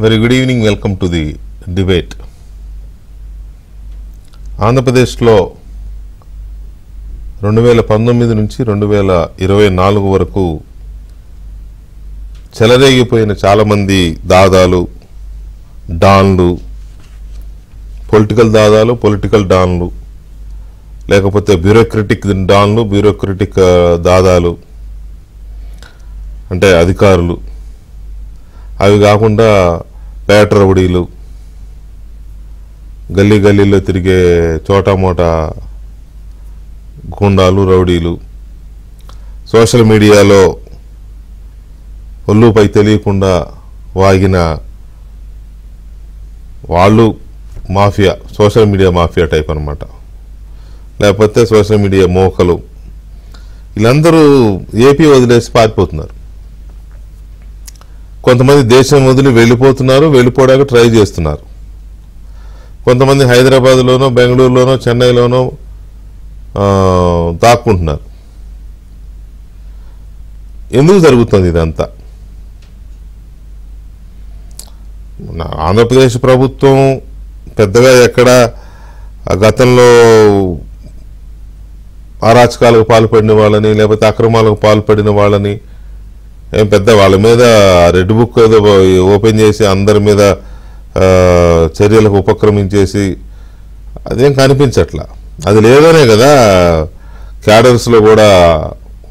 Very good evening. Welcome to the debate. ఆంధ్రప్రదేశ్లో 2019 నుంచి 2024 వరకు చెలరేగిపోయిన చాలామంది దాదాలు, డాన్లు, పొలిటికల్ దాదాలు, పొలిటికల్ డాన్లు, లేకపోతే బ్యూరోక్రటిక్ డాన్లు, బ్యూరోక్రటిక్ దాదాలు అంటే అధికారులు, అవి కాకుండా పేట రౌడీలు, గల్లీ గల్లీలో తిరిగే చోటామోటా గుండాలు, రౌడీలు, సోషల్ మీడియాలో ఒళ్ళుపై తెలియకుండా వాగిన వాళ్ళు mafia, social media mafia type అనమాట. లేకపోతే సోషల్ మీడియా మోకలు, వీళ్ళందరూ ఏపీ వదిలేసి పారిపోతున్నారు. కొంతమంది దేశం వదిలి వెళ్ళిపోతున్నారు, వెళ్ళిపోవడానికి ట్రై చేస్తున్నారు. కొంతమంది హైదరాబాద్లోనో, బెంగళూరులోనో, చెన్నైలోనో దాక్కుంటున్నారు. ఎందుకు జరుగుతుంది ఇదంతా? ఆంధ్రప్రదేశ్ ప్రభుత్వం పెద్దగా ఎక్కడ గతంలో అరాచకాలకు పాల్పడిన వాళ్ళని, లేకపోతే అక్రమాలకు పాల్పడిన వాళ్ళని ఏం పెద్ద వాళ్ళ మీద రెడ్ బుక్ ఏదో ఓపెన్ చేసి అందరి మీద చర్యలకు ఉపక్రమించేసి అదేం కనిపించట్లా. అది లేదనే కదా క్యాడర్స్లో కూడా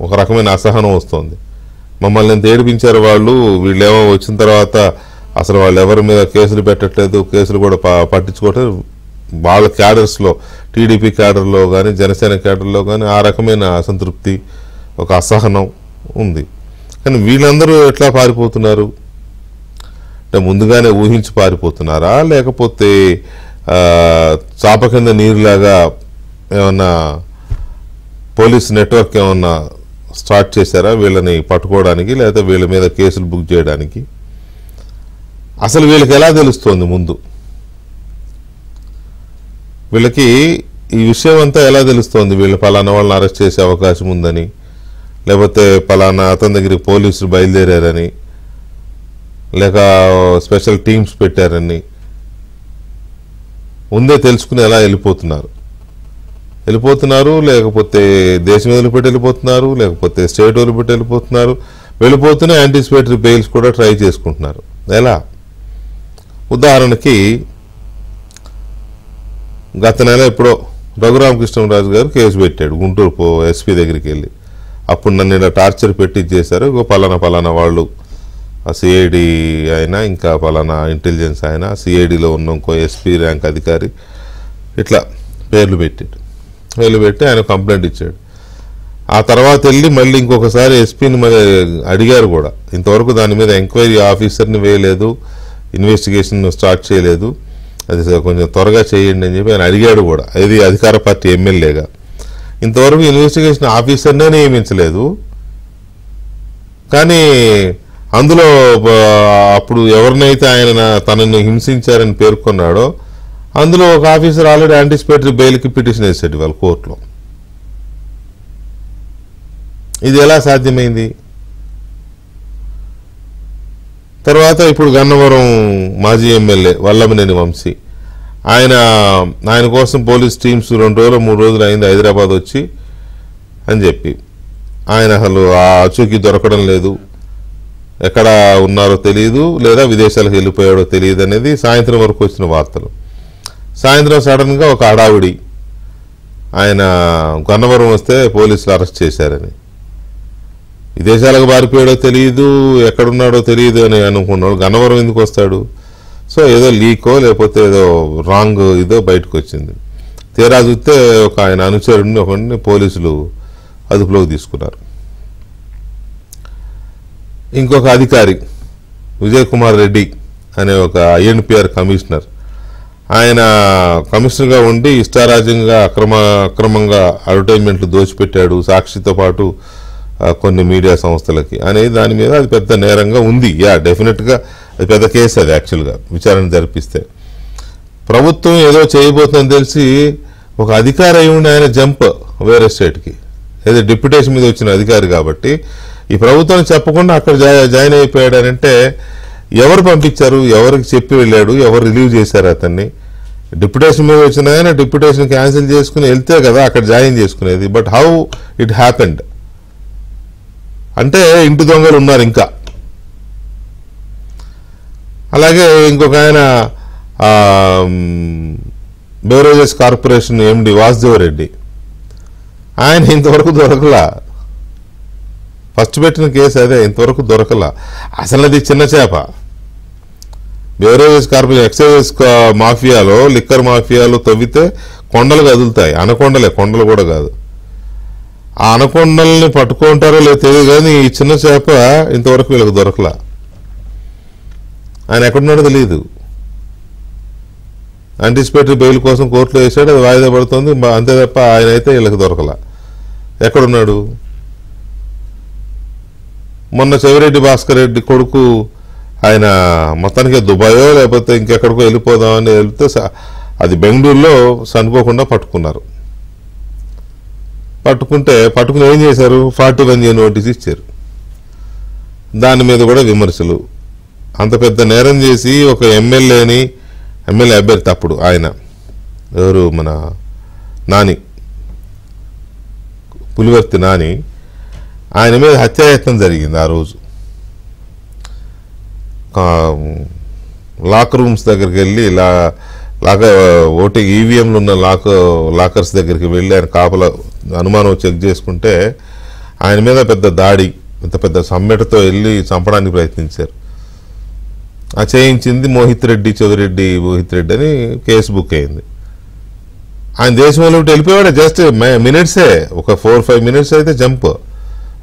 ఒక రకమైన అసహనం వస్తుంది. మమ్మల్ని ఎంత ఏడిపించారు వాళ్ళు, వీళ్ళేమో వచ్చిన తర్వాత అసలు వాళ్ళు ఎవరి మీద కేసులు పెట్టట్లేదు, కేసులు కూడా పట్టించుకోవట్లేదు. వాళ్ళ క్యాడర్స్లో, టీడీపీ క్యాడర్లో కానీ, జనసేన క్యాడర్లో కానీ ఆ రకమైన అసంతృప్తి, ఒక అసహనం ఉంది. కానీ వీళ్ళందరూ ఎట్లా పారిపోతున్నారు అంటే ముందుగానే ఊహించి పారిపోతున్నారా, లేకపోతే చాప కింద నీరులాగా ఏమన్నా పోలీస్ నెట్వర్క్ ఏమన్నా స్టార్ట్ చేశారా వీళ్ళని పట్టుకోవడానికి, లేకపోతే వీళ్ళ మీద కేసులు బుక్ చేయడానికి? అసలు వీళ్ళకి ఎలా తెలుస్తోంది ముందు? వీళ్ళకి ఈ విషయం అంతా ఎలా తెలుస్తోంది? వీళ్ళు పలానా వాళ్ళని అరెస్ట్ చేసే అవకాశం ఉందని, లేకపోతే పలానా అతని దగ్గరికి పోలీసులు బయలుదేరారని, లేక స్పెషల్ టీమ్స్ పెట్టారని ముందే తెలుసుకుని ఎలా వెళ్ళిపోతున్నారు, లేకపోతే దేశం వదిలిపెట్టి వెళ్ళిపోతున్నారు, లేకపోతే స్టేట్ వదిలిపెట్టి వెళ్ళిపోతూనే యాంటిసిపేటరీ బెయిల్స్ కూడా ట్రై చేసుకుంటున్నారు. ఎలా? ఉదాహరణకి గత నెల ఎప్పుడో రఘురామకృష్ణరాజు గారు కేసు పెట్టాడు గుంటూరు ఎస్పీ దగ్గరికి వెళ్ళి. అప్పుడు నన్ను ఇలా టార్చర్ పెట్టి చేశారు, పలానా వాళ్ళు సిఐడి అయినా, ఇంకా పలానా ఇంటెలిజెన్స్ అయినా, సిఐడిలో ఉన్న ఇంకో ఎస్పీ ర్యాంక్ అధికారి, ఇట్లా పేర్లు పెట్టి ఆయన కంప్లైంట్ ఇచ్చాడు. ఆ తర్వాత వెళ్ళి మళ్ళీ ఇంకొకసారి ఎస్పీని మరి అడిగారు కూడా. ఇంతవరకు దాని మీద ఎంక్వైరీ ఆఫీసర్ని వేయలేదు, ఇన్వెస్టిగేషన్ స్టార్ట్ చేయలేదు, అది కొంచెం త్వరగా చేయండి అని చెప్పి ఆయన అడిగాడు కూడా. ఇది అధికార పార్టీ ఎమ్మెల్యేగా. ఇంతవరకు ఇన్వెస్టిగేషన్ ఆఫీసర్నే నియమించలేదు. కానీ అందులో అప్పుడు ఎవరినైతే ఆయన తనని హింసించారని పేర్కొన్నాడో అందులో ఒక ఆఫీసర్ ఆల్రెడీ యాంటిసిపేటరీ బెయిల్కి పిటిషన్ వేసాడు వాళ్ళ కోర్టులో. ఇది ఎలా సాధ్యమైంది? తర్వాత ఇప్పుడు గన్నవరం మాజీ ఎమ్మెల్యే వల్లభనేని వంశీ, ఆయన కోసం పోలీస్ టీమ్స్ 2 రోజులు 3 రోజులు అయింది హైదరాబాద్ వచ్చి అని చెప్పి, ఆయన అసలు ఆ అచూకీ దొరకడం లేదు, ఎక్కడ ఉన్నారో తెలియదు, లేదా విదేశాలకు వెళ్ళిపోయాడో తెలియదు అనేది సాయంత్రం వరకు వచ్చిన వార్తలు. సాయంత్రం సడన్గా ఒక హడావుడి, ఆయన గన్నవరం వస్తే పోలీసులు అరెస్ట్ చేశారని. విదేశాలకు పారిపోయాడో తెలియదు, ఎక్కడున్నాడో తెలియదు అని అనుకున్నాడు. గన్నవరం ఎందుకు వస్తాడు? సో ఏదో లీకో లేకపోతే ఏదో రాంగ్ ఇదో బయటకు వచ్చింది. తీరా చూస్తే ఒక ఆయన అనుచరుడిని ఒకరిని పోలీసులు అదుపులోకి తీసుకున్నారు. ఇంకొక అధికారి విజయ్ కుమార్ రెడ్డి అనే ఒక ఐఎన్పిఆర్ కమిషనర్, ఆయన కమిషనర్గా ఉండి ఇష్టారాజ్యంగా అక్రమంగా అడ్వర్టైజ్మెంట్లు దోచిపెట్టాడు సాక్షితో పాటు కొన్ని మీడియా సంస్థలకి అనేది దాని మీద అది పెద్ద నేరంగా ఉంది. డెఫినెట్గా అది పెద్ద కేసు. అది యాక్చువల్గా విచారణ జరిపిస్తే ప్రభుత్వం ఏదో చేయబోతుందని తెలిసి ఒక అధికారి అయి ఉండి ఆయన జంప్ వేరే స్టేట్కి, ఏదో డిప్యుటేషన్ మీద వచ్చిన అధికారి కాబట్టి ఈ ప్రభుత్వానికి చెప్పకుండా అక్కడ జాయిన్ అయిపోయాడనంటే ఎవరు పంపించారు, ఎవరికి చెప్పి వెళ్ళాడు, ఎవరు రిలీవ్ చేశారు అతన్ని? డిప్యుటేషన్ మీద వచ్చిన ఆయన డిప్యుటేషన్ క్యాన్సిల్ చేసుకుని వెళ్తే కదా అక్కడ జాయిన్ చేసుకునేది. బట్ హౌ ఇట్ హ్యాపెండ్ అంటే ఇంటి దొంగలు ఉన్నారు ఇంకా. అలాగే ఇంకొక ఆయన బెవరేజెస్ కార్పొరేషన్ ఎండి వాసుదేవరెడ్డి, ఆయన ఇంతవరకు దొరకలా. ఫస్ట్ పెట్టిన కేసు అదే, ఇంతవరకు దొరకలా. అసలు అది చిన్న చేప. బెవరేజెస్ కార్పొరేషన్ ఎక్సైజ్ మాఫియాలో, లిక్కర్ మాఫియాలో తవ్వితే కొండలు కదులుతాయి. అనకొండలే, కొండలు కూడా కాదు. ఆ అనకొండల్ని పట్టుకుంటారో లేదో తెలియదు, కానీ ఈ చిన్న చేప ఇంతవరకు వీళ్ళకి దొరకలా. ఆయన ఎక్కడున్నాడో తెలియదు. యాంటిసిపేటరీ బెయిల్ కోసం కోర్టులో వేసాడు, అది వాయిదా పడుతుంది, అంతే తప్ప ఆయన అయితే వీళ్ళకి దొరకలా. ఎక్కడున్నాడు? మొన్న చెవిరెడ్డి భాస్కర్ రెడ్డి కొడుకు ఆయన మొత్తానికి దుబాయో లేకపోతే ఇంకెక్కడికో వెళ్ళిపోదామని వెళ్తే అది బెంగళూరులో సనుకోకుండా పట్టుకున్నారు. పట్టుకుని ఏం చేశారు? 41A నోటీస్ ఇచ్చారు. దాని మీద కూడా విమర్శలు. అంత పెద్ద నేరం చేసి ఒక ఎమ్మెల్యే అభ్యర్థి అప్పుడు ఆయన ఎవరు, మన నాని, పులివర్తి నాని, ఆయన మీద హత్యాయత్నం జరిగింది ఆ రోజు. లాకర్ రూమ్స్ దగ్గరికి వెళ్ళి ఓటింగ్ ఈవీఎంలు ఉన్న లాకర్స్ దగ్గరికి వెళ్ళి ఆయన కాపలా అనుమానం చెక్ చేసుకుంటే ఆయన మీద పెద్ద దాడి, పెద్ద సమ్మెటతో వెళ్ళి చంపడానికి ప్రయత్నించారు. ఆ చేయించింది చెవిరెడ్డి మోహిత్ రెడ్డి అని కేసు బుక్ అయింది. ఆయన దేశంలో వెళ్ళిపోయాడు. జస్ట్ మినిట్సే, ఒక 4-5 మినిట్స్ అయితే జంప్.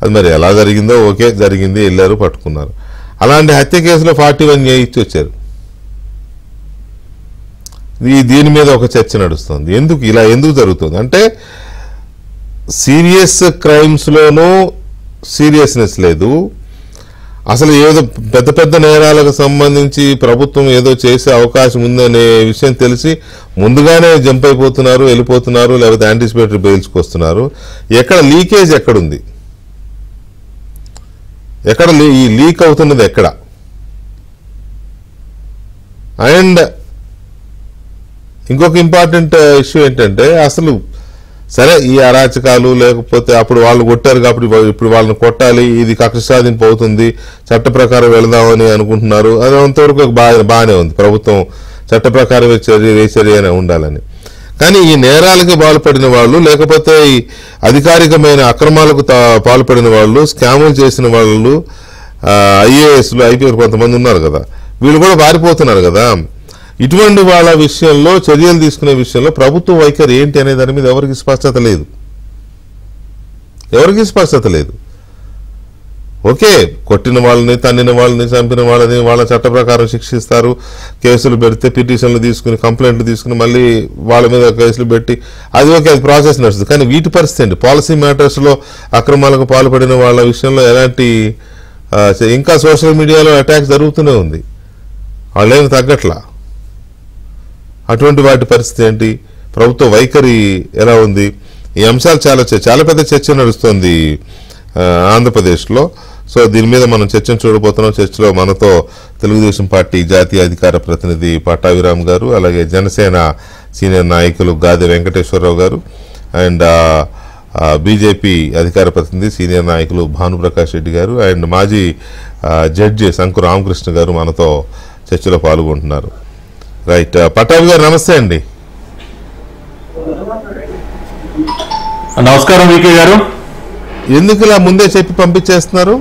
అది మరి ఎలా జరిగిందో, ఓకే జరిగింది, వెళ్ళారు, పట్టుకున్నారు. అలాంటి హత్య కేసులో 41A ఇచ్చి వచ్చారు. దీని మీద ఒక చర్చ నడుస్తుంది. ఎందుకు జరుగుతుంది అంటే సీరియస్ క్రైమ్స్లోనూ సీరియస్నెస్ లేదు. అసలు ఏదో పెద్ద నేరాలకు సంబంధించి ప్రభుత్వం ఏదో చేసే అవకాశం ఉందనే విషయం తెలిసి ముందుగానే జంప్ అయిపోతున్నారు, వెళ్ళిపోతున్నారు, లేకపోతే యాంటిసిపేటరీ బెయిల్స్కి వస్తున్నారు. ఎక్కడ లీకేజ్ ఎక్కడుంది? ఎక్కడ ఈ లీక్ అవుతున్నది ఎక్కడ? అండ్ ఇంకొక ఇంపార్టెంట్ ఇష్యూ ఏంటంటే అసలు సరే ఈ అరాచకాలు లేకపోతే అప్పుడు వాళ్ళు కొట్టారు కాబట్టి ఇప్పుడు వాళ్ళని కొట్టాలి, ఇది కక్ష సాధింపు అవుతుంది, చట్ట ప్రకారం వెళదామని అనుకుంటున్నారు. అది అంతవరకు బాగానే ఉంది, ప్రభుత్వం చట్ట ప్రకారం చర్య ఉండాలని. కానీ ఈ నేరాలకి పాల్పడిన వాళ్ళు, లేకపోతే ఈ అధికారికమైన అక్రమాలకు పాల్పడిన వాళ్ళు, స్కాములు చేసిన వాళ్ళు, ఐఏఎస్లు, ఐపీఎస్ కొంతమంది ఉన్నారు కదా, వీళ్ళు కూడా పారిపోతున్నారు కదా. ఇటువంటి వాళ్ళ విషయంలో చర్యలు తీసుకునే విషయంలో ప్రభుత్వ వైఖరి ఏంటి అనే దాని మీద ఎవరికి స్పష్టత లేదు. ఓకే, కొట్టిన వాళ్ళని, తన్నిన వాళ్ళని, చంపిన వాళ్ళని వాళ్ళ చట్ట ప్రకారం శిక్షిస్తారు. కేసులు పెడితే పిటిషన్లు తీసుకుని, కంప్లైంట్లు తీసుకుని మళ్ళీ వాళ్ళ మీద కేసులు పెట్టి అది ఓకే, అది ప్రాసెస్ నడుస్తుంది. కానీ వీటి పరిస్థితి ఏంటి? పాలసీ మ్యాటర్స్లో అక్రమాలకు పాల్పడిన వాళ్ళ విషయంలో ఎలాంటి ఇంకా సోషల్ మీడియాలో అటాక్స్ జరుగుతూనే ఉంది, వాళ్ళేమి తగ్గట్లా. అటువంటి వాటి పరిస్థితి ఏంటి? ప్రభుత్వ వైఖరి ఎలా ఉంది? ఈ అంశాలు చాలా పెద్ద చర్చ నడుస్తుంది ఆంధ్రప్రదేశ్లో. సో దీని మీద మనం చర్చను చూడబోతున్నాం. చర్చలో మనతో తెలుగుదేశం పార్టీ జాతీయ అధికార ప్రతినిధి పట్టాభిరామ్ గారు, అలాగే జనసేన సీనియర్ నాయకులు గాదె వెంకటేశ్వరరావు గారు, అండ్ బీజేపీ అధికార ప్రతినిధి సీనియర్ నాయకులు భానుప్రకాష్ రెడ్డి గారు, అండ్ మాజీ జడ్జి శంకు రామకృష్ణ గారు మనతో చర్చలో పాల్గొంటున్నారు. రైట్, పట్టాభి గారు నమస్తే అండి. నమస్కారం వికే గారు. ఎందుకు ఇలా ముందే చెప్పి పంపించేస్తున్నారు?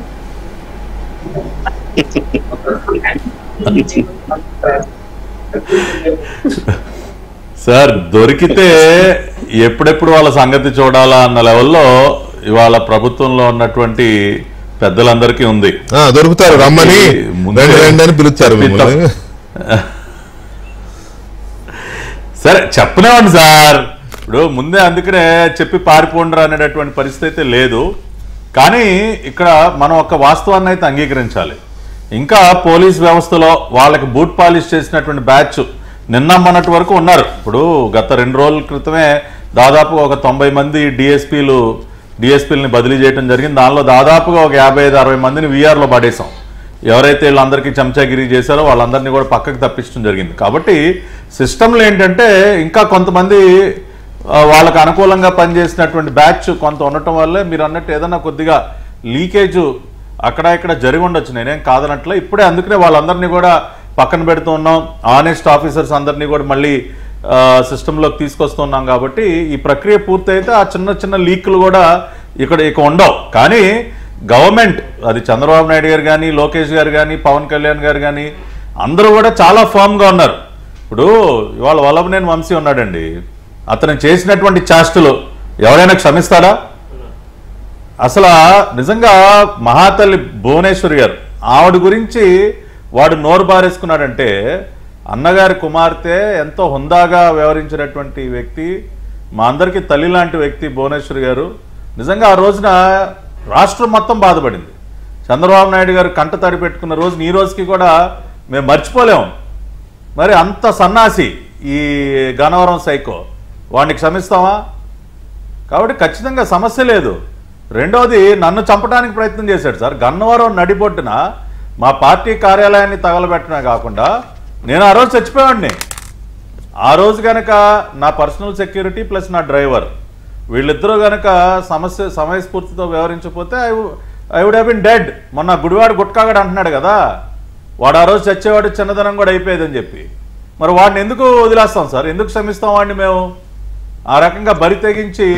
సార్, దొరికితే ఎప్పుడెప్పుడు వాళ్ళ సంగతి చూడాలా అన్న లెవెల్లో ఇవాళ ప్రభుత్వంలో ఉన్నటువంటి పెద్దలందరికీ ఉంది. దొరుకుతారు, రమ్మని అని పిలుస్తారు. సరే చెప్పనేవండి సార్, ఇప్పుడు ముందే అందుకనే చెప్పి పారిపోండ్రా అనేటటువంటి పరిస్థితి అయితే లేదు. కానీ ఇక్కడ మనం ఒక వాస్తవాన్ని అయితే అంగీకరించాలి. ఇంకా పోలీస్ వ్యవస్థలో వాళ్ళకి బూట్ పాలిష్ చేసినటువంటి బ్యాచ్ నిన్నమ్మన్నట్టు వరకు ఉన్నారు. ఇప్పుడు గత 2 రోజుల క్రితమే దాదాపుగా ఒక 90 మంది డిఎస్పీలని బదిలీ చేయడం జరిగింది. దానిలో దాదాపుగా ఒక 55-60 మందిని వీఆర్లో పడేసాం. ఎవరైతే వీళ్ళందరికీ చెంచాగిరి చేశారో వాళ్ళందరినీ కూడా పక్కకు తప్పించడం జరిగింది. కాబట్టి సిస్టంలో ఏంటంటే ఇంకా కొంతమంది వాళ్ళకు అనుకూలంగా పనిచేసినటువంటి బ్యాచ్ కొంత ఉండటం వల్లే మీరు అన్నట్టు ఏదన్నా కొద్దిగా లీకేజ్ అక్కడ ఇక్కడ జరిగి ఉండొచ్చు, నేనేం కాదనట్లే. ఇప్పుడే అందుకనే వాళ్ళందరినీ కూడా పక్కన పెడుతూ ఉన్నాం, ఆనెస్ట్ ఆఫీసర్స్ అందరినీ కూడా మళ్ళీ సిస్టంలోకి తీసుకొస్తున్నాం. కాబట్టి ఈ ప్రక్రియ పూర్తయితే ఆ చిన్న చిన్న లీకులు కూడా ఇక ఉండవు. కానీ గవర్నమెంట్, అది చంద్రబాబు నాయుడు గారు కానీ, లోకేష్ గారు కానీ, పవన్ కళ్యాణ్ గారు కానీ అందరూ కూడా చాలా ఫర్మ్గా ఉన్నారు. ఇప్పుడు ఇవాళ వల్లభనేని వంశీ ఉన్నాడండి, అతను చేసినటువంటి చేష్టలు ఎవరైనా క్షమిస్తాడా? అసలు నిజంగా మహాతల్లి భువనేశ్వరి గారు ఆవిడ గురించి వాడు నోరు బారేసుకున్నాడంటే, అన్నగారి కుమార్తె ఎంతో హుందాగా వ్యవహరించినటువంటి వ్యక్తి, మా అందరికీ తల్లి లాంటి వ్యక్తి భువనేశ్వరి గారు. నిజంగా ఆ రోజున రాష్ట్రం మొత్తం బాధపడింది. చంద్రబాబు నాయుడు గారు కంట తడి పెట్టుకున్న రోజుని ఈ రోజుకి కూడా మేము మర్చిపోలేము. మరి అంత సన్నాసి ఈ గన్నవరం సైకో, వాడిని క్షమిస్తామా? కాబట్టి ఖచ్చితంగా సమస్య లేదు. రెండోది, నన్ను చంపడానికి ప్రయత్నం చేశాడు సార్. గన్నవరం నడిబొడ్డున మా పార్టీ కార్యాలయాన్ని తగలబెట్టడమే కాకుండా నేను ఆ రోజు చచ్చిపోయాడిని. ఆ రోజు కనుక నా పర్సనల్ సెక్యూరిటీ ప్లస్ నా డ్రైవర్ వీళ్ళిద్దరూ కనుక సమయస్ఫూర్తితో వ్యవహరించకపోతే I would have been dead. మొన్న గుడివాడు గుట్కాగడు అంటున్నాడు కదా, వాడు ఆ రోజు చచ్చేవాడు, చిన్నదనం కూడా అయిపోయేదని చెప్పి. మరి వాడిని ఎందుకు వదిలేస్తాం సార్? ఎందుకు క్షమిస్తాం వాడిని మేము? ఆ రకంగా బరి తెగించి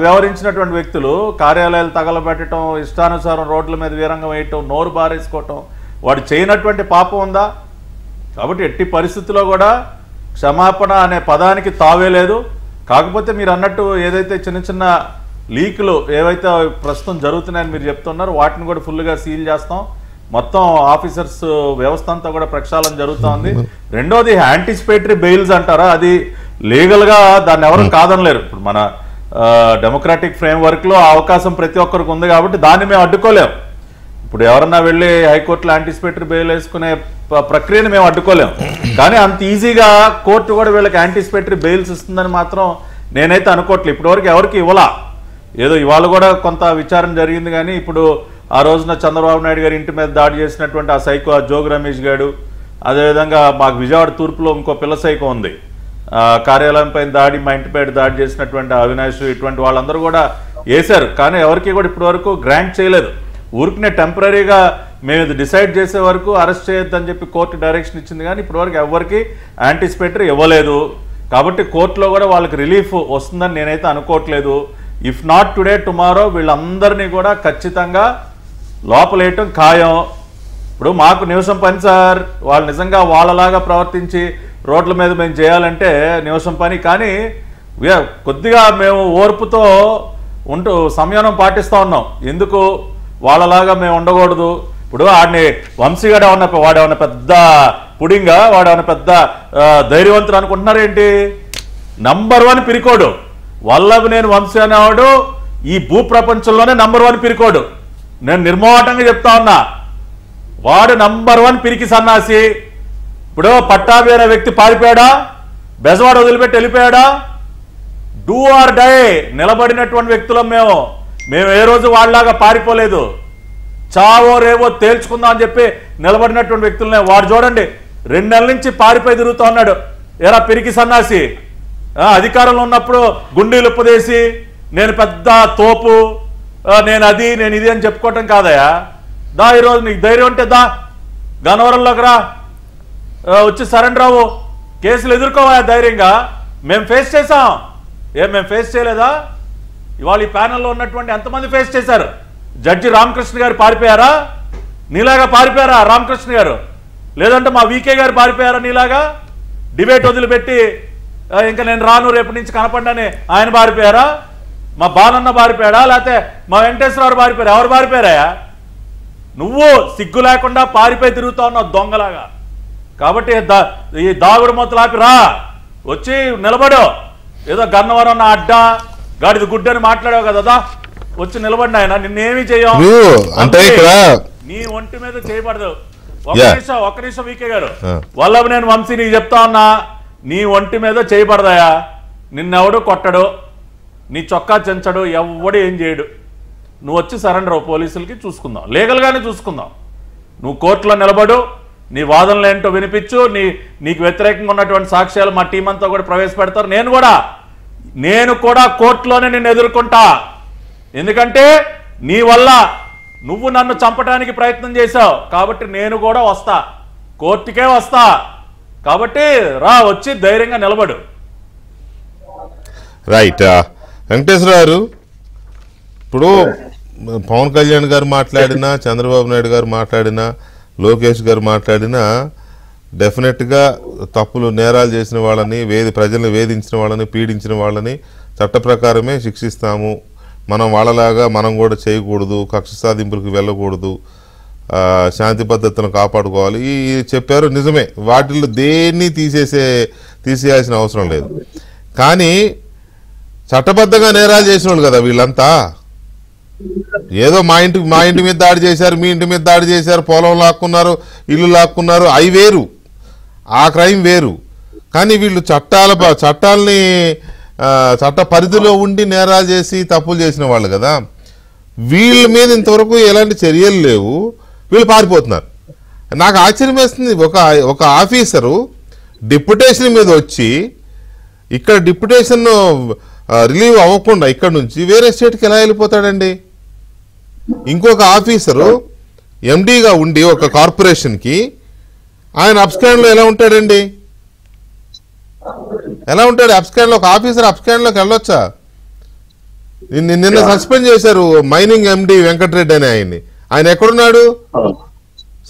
వ్యవహరించినటువంటి వ్యక్తులు కార్యాలయాలు తగలబెట్టడం, ఇష్టానుసారం రోడ్ల మీద వీరంగం వేయటం, నోరు బారేసుకోవటం, వాడు చేయనటువంటి పాపం ఉందా? కాబట్టి ఎట్టి పరిస్థితుల్లో కూడా క్షమాపణ అనే పదానికి తావే లేదు. కాకపోతే మీరు అన్నట్టు ఏదైతే చిన్న చిన్న లీకులు ఏవైతే ప్రస్తుతం జరుగుతున్నాయని మీరు చెప్తున్నారు, వాటిని కూడా ఫుల్గా సీల్ చేస్తాం. మొత్తం ఆఫీసర్స్ వ్యవస్థ అంతా కూడా ప్రక్షాళన జరుగుతోంది. రెండోది, యాంటిసిపేటరీ బెయిల్స్ అంటారా, అది లీగల్గా దాన్ని ఎవరు కాదనలేరు. ఇప్పుడు మన డెమోక్రాటిక్ ఫ్రేమ్వర్క్లో ఆ అవకాశం ప్రతి ఒక్కరికి ఉంది కాబట్టి దాన్ని మేము అడ్డుకోలేం. ఇప్పుడు ఎవరన్నా వెళ్ళి హైకోర్టులో యాంటిసిపేటరీ బెయిల్ వేసుకునే ప్రక్రియను మేము అడ్డుకోలేం. కానీ అంత ఈజీగా కోర్టు కూడా వీళ్ళకి యాంటిసిపేటరీ బెయిల్స్ ఇస్తుందని మాత్రం నేనైతే అనుకోవట్లేదు. ఇప్పటివరకు ఎవరికి ఇవ్వలా. ఏదో ఇవాళ కూడా కొంత విచారణ జరిగింది, కానీ ఇప్పుడు ఆ రోజున చంద్రబాబు నాయుడు గారి ఇంటి మీద దాడి చేసినటువంటి ఆ సైకో జోగు రమేష్ గారు, అదేవిధంగా మాకు విజయవాడ తూర్పులో ఇంకో పిల్ల సైకో ఉంది, కార్యాలయం పైన దాడి, మా ఇంటిపై దాడి చేసినటువంటి అవినాష్, ఇటువంటి వాళ్ళందరూ కూడా వేశారు. కానీ ఎవరికి కూడా ఇప్పటివరకు గ్రాంట్ చేయలేదు. ఊరికనే టెంపరీగా మేము ఇది డిసైడ్ చేసే వరకు అరెస్ట్ చేయొద్దని చెప్పి కోర్టు డైరెక్షన్ ఇచ్చింది, కానీ ఇప్పటివరకు ఎవరికి యాంటిసిపేటరీ ఇవ్వలేదు. కాబట్టి కోర్టులో కూడా వాళ్ళకి రిలీఫ్ వస్తుందని నేనైతే అనుకోవట్లేదు. ఇఫ్ నాట్ టుడే టుమారో వీళ్ళందరినీ కూడా ఖచ్చితంగా లోపలేయటం ఖాయం. ఇప్పుడు మాకు నిమిషం పని సార్, వాళ్ళు నిజంగా వాళ్ళలాగా ప్రవర్తించి రోడ్ల మీద మేము చేయాలంటే నిమిషం పని. కానీ కొద్దిగా మేము ఓర్పుతో ఉంటూ సంయమనం పాటిస్తూ ఉన్నాం. ఎందుకు వాళ్ళలాగా మేము ఉండకూడదు. ఇప్పుడు వాడిని వంశీగాడు వాడేమన్నా పెద్ద పుడింగా, వాడేమన్నా పెద్ద ధైర్యవంతుడు అనుకుంటున్నారేంటి? నంబర్ 1 పిరికోడు వల్లభనేని వంశీ అనేవాడు ఈ భూ ప్రపంచంలోనే నంబర్ 1 పిరికోడు. నేను నిర్మోహటంగా చెప్తా ఉన్నా, వాడు నంబర్ 1 పిరికి సన్నాసి. ఇప్పుడు పట్టాభి అనే వ్యక్తి పారిపోయాడా? బెజవాడ వదిలిపెట్టి వెళ్ళిపోయాడా? డూ ఆర్ డై నిలబడినటువంటి వ్యక్తులం మేము ఏ రోజు వాళ్ళలాగా పారిపోలేదు. చావో రేవో తేల్చుకుందాం అని చెప్పి నిలబడినటువంటి వ్యక్తులనే. వాడు చూడండి 2 నెలల నుంచి పారిపోయి తిరుగుతూ ఉన్నాడు. ఎరా పిరికి సన్నాసి, అధికారంలో ఉన్నప్పుడు గుండీలు ఉప్పదేసి నేను పెద్ద తోపు, నేను ఇది అని చెప్పుకోవటం కాదయా. దా ఈరోజు నీకు ధైర్యం ఉంటే దా గన్నవరంలోకి రా, వచ్చి సరెండర్ అవ్వు, కేసులు ఎదుర్కోవా ధైర్యంగా. మేము ఫేస్ చేసాం. మేము ఫేస్ చేయలేదా? ఇవాళ ఈ ప్యానెల్లో ఉన్నటువంటి ఎంతమంది ఫేస్ చేశారు? జడ్జి రామకృష్ణ గారు పారిపోయారా? నీలాగా పారిపోయారా రామకృష్ణ గారు? లేదంటే మా వీకే గారు పారిపోయారా నీలాగా? డిబేట్ వదిలిపెట్టి ఇంకా నేను రాను రేపటి నుంచి కనపడ్డానే ఆయన పారిపోయారా? మా బాలన్న పారిపోయాడా? లేకపోతే మా వెంకటేశ్వరరావు పారిపోయారా? ఎవరు పారిపోయారా? నువ్వు సిగ్గు లేకుండా పారిపోయి తిరుగుతా ఉన్నావు దొంగలాగా. కాబట్టి ఈ దాగుడు మొత్తం ఆపి రా, వచ్చి నిలబడు. ఏదో గన్నవరం అడ్డా గాడిది గుడ్డని మాట్లాడావు కదా, వచ్చి నిలబడిన ఆయన నిన్నేమీ చేయవు. అంటే నీ ఒంటి మీద చేయబడదు. ఒక్క నిమిషం వీకే గారు, వల్లభనేని వంశీ నీకు చెప్తా ఉన్నా, నీ ఒంటి మీద చేయబడదాయా. నిన్నెవడు కొట్టడు, నీ చొక్కా చెంచడు, ఎవడు ఏం చేయడు. నువ్వు వచ్చి సరెండర్ పోలీసులకి చూసుకుందాం, లీగల్గానే చూసుకుందాం. నువ్వు కోర్టులో నిలబడు, నీ వాదనలు ఏంటో వినిపించు, నీకు వ్యతిరేకంగా ఉన్నటువంటి సాక్ష్యాలు మా టీం అంతా కూడా ప్రవేశపెడతారు. నేను కూడా కోర్టులోనే నిన్ను ఎదుర్కొంటా. ఎందుకంటే నీ వల్ల నువ్వు నన్ను చంపడానికి ప్రయత్నం చేశావు కాబట్టి నేను కూడా వస్తా, కోర్టుకే వస్తా. కాబట్టి రా, వచ్చి ధైర్యంగా నిలబడు. రైట్. వెంకటేశ్వర గారు, ఇప్పుడు పవన్ కళ్యాణ్ గారు మాట్లాడినా, చంద్రబాబు నాయుడు గారు మాట్లాడినా, లోకేష్ గారు మాట్లాడినా డెఫినెట్గా తప్పులు నేరాలు చేసిన వాళ్ళని, ప్రజల్ని వేధించిన వాళ్ళని, పీడించిన వాళ్ళని చట్ట ప్రకారమే శిక్షిస్తాము, మనం వాళ్ళలాగా మనం కూడా చేయకూడదు, కక్ష సాధింపులకు వెళ్ళకూడదు, శాంతి భద్రతను కాపాడుకోవాలి ఈ చెప్పారు. నిజమే, వాటిల్లో దేన్ని తీసేయాల్సిన అవసరం లేదు. కానీ చట్టబద్ధంగా నేరాలు చేసిన వాళ్ళు కదా వీళ్ళంతా. ఏదో మా ఇంటి మీద దాడి చేశారు, మీ ఇంటి మీద దాడి చేశారు, పొలం లాక్కున్నారు, ఇల్లు లాక్కున్నారు, అవి వేరు, ఆ క్రైమ్ వేరు. కానీ వీళ్ళు చట్టాలని చట్ట పరిధిలో ఉండి నేరాలు చేసి తప్పులు చేసిన వాళ్ళు కదా. వీళ్ళ మీద ఇంతవరకు ఎలాంటి చర్యలు లేవు, వీళ్ళు పారిపోతున్నారు. నాకు ఆశ్చర్యం వేస్తుంది, ఒక ఆఫీసరు డిప్యుటేషన్ మీద వచ్చి ఇక్కడ డిప్యుటేషన్ రిలీవ్ అవ్వకుండా ఇక్కడ నుంచి వేరే స్టేట్కి ఎలా వెళ్ళిపోతాడండి? ఇంకొక ఆఫీసరు ఎండీగా ఉండి ఒక కార్పొరేషన్కి ఆయన అప్స్కాండ్లో ఎలా ఉంటాడండి? ఎలా ఉంటాడు అప్స్కాండ్లో? ఒక ఆఫీసర్ అప్స్కాండ్లోకి వెళ్ళొచ్చా? నిన్న సస్పెండ్ చేశారు మైనింగ్ ఎండీ వెంకటరెడ్డి అని ఆయన్ని. ఆయన ఎక్కడున్నాడు?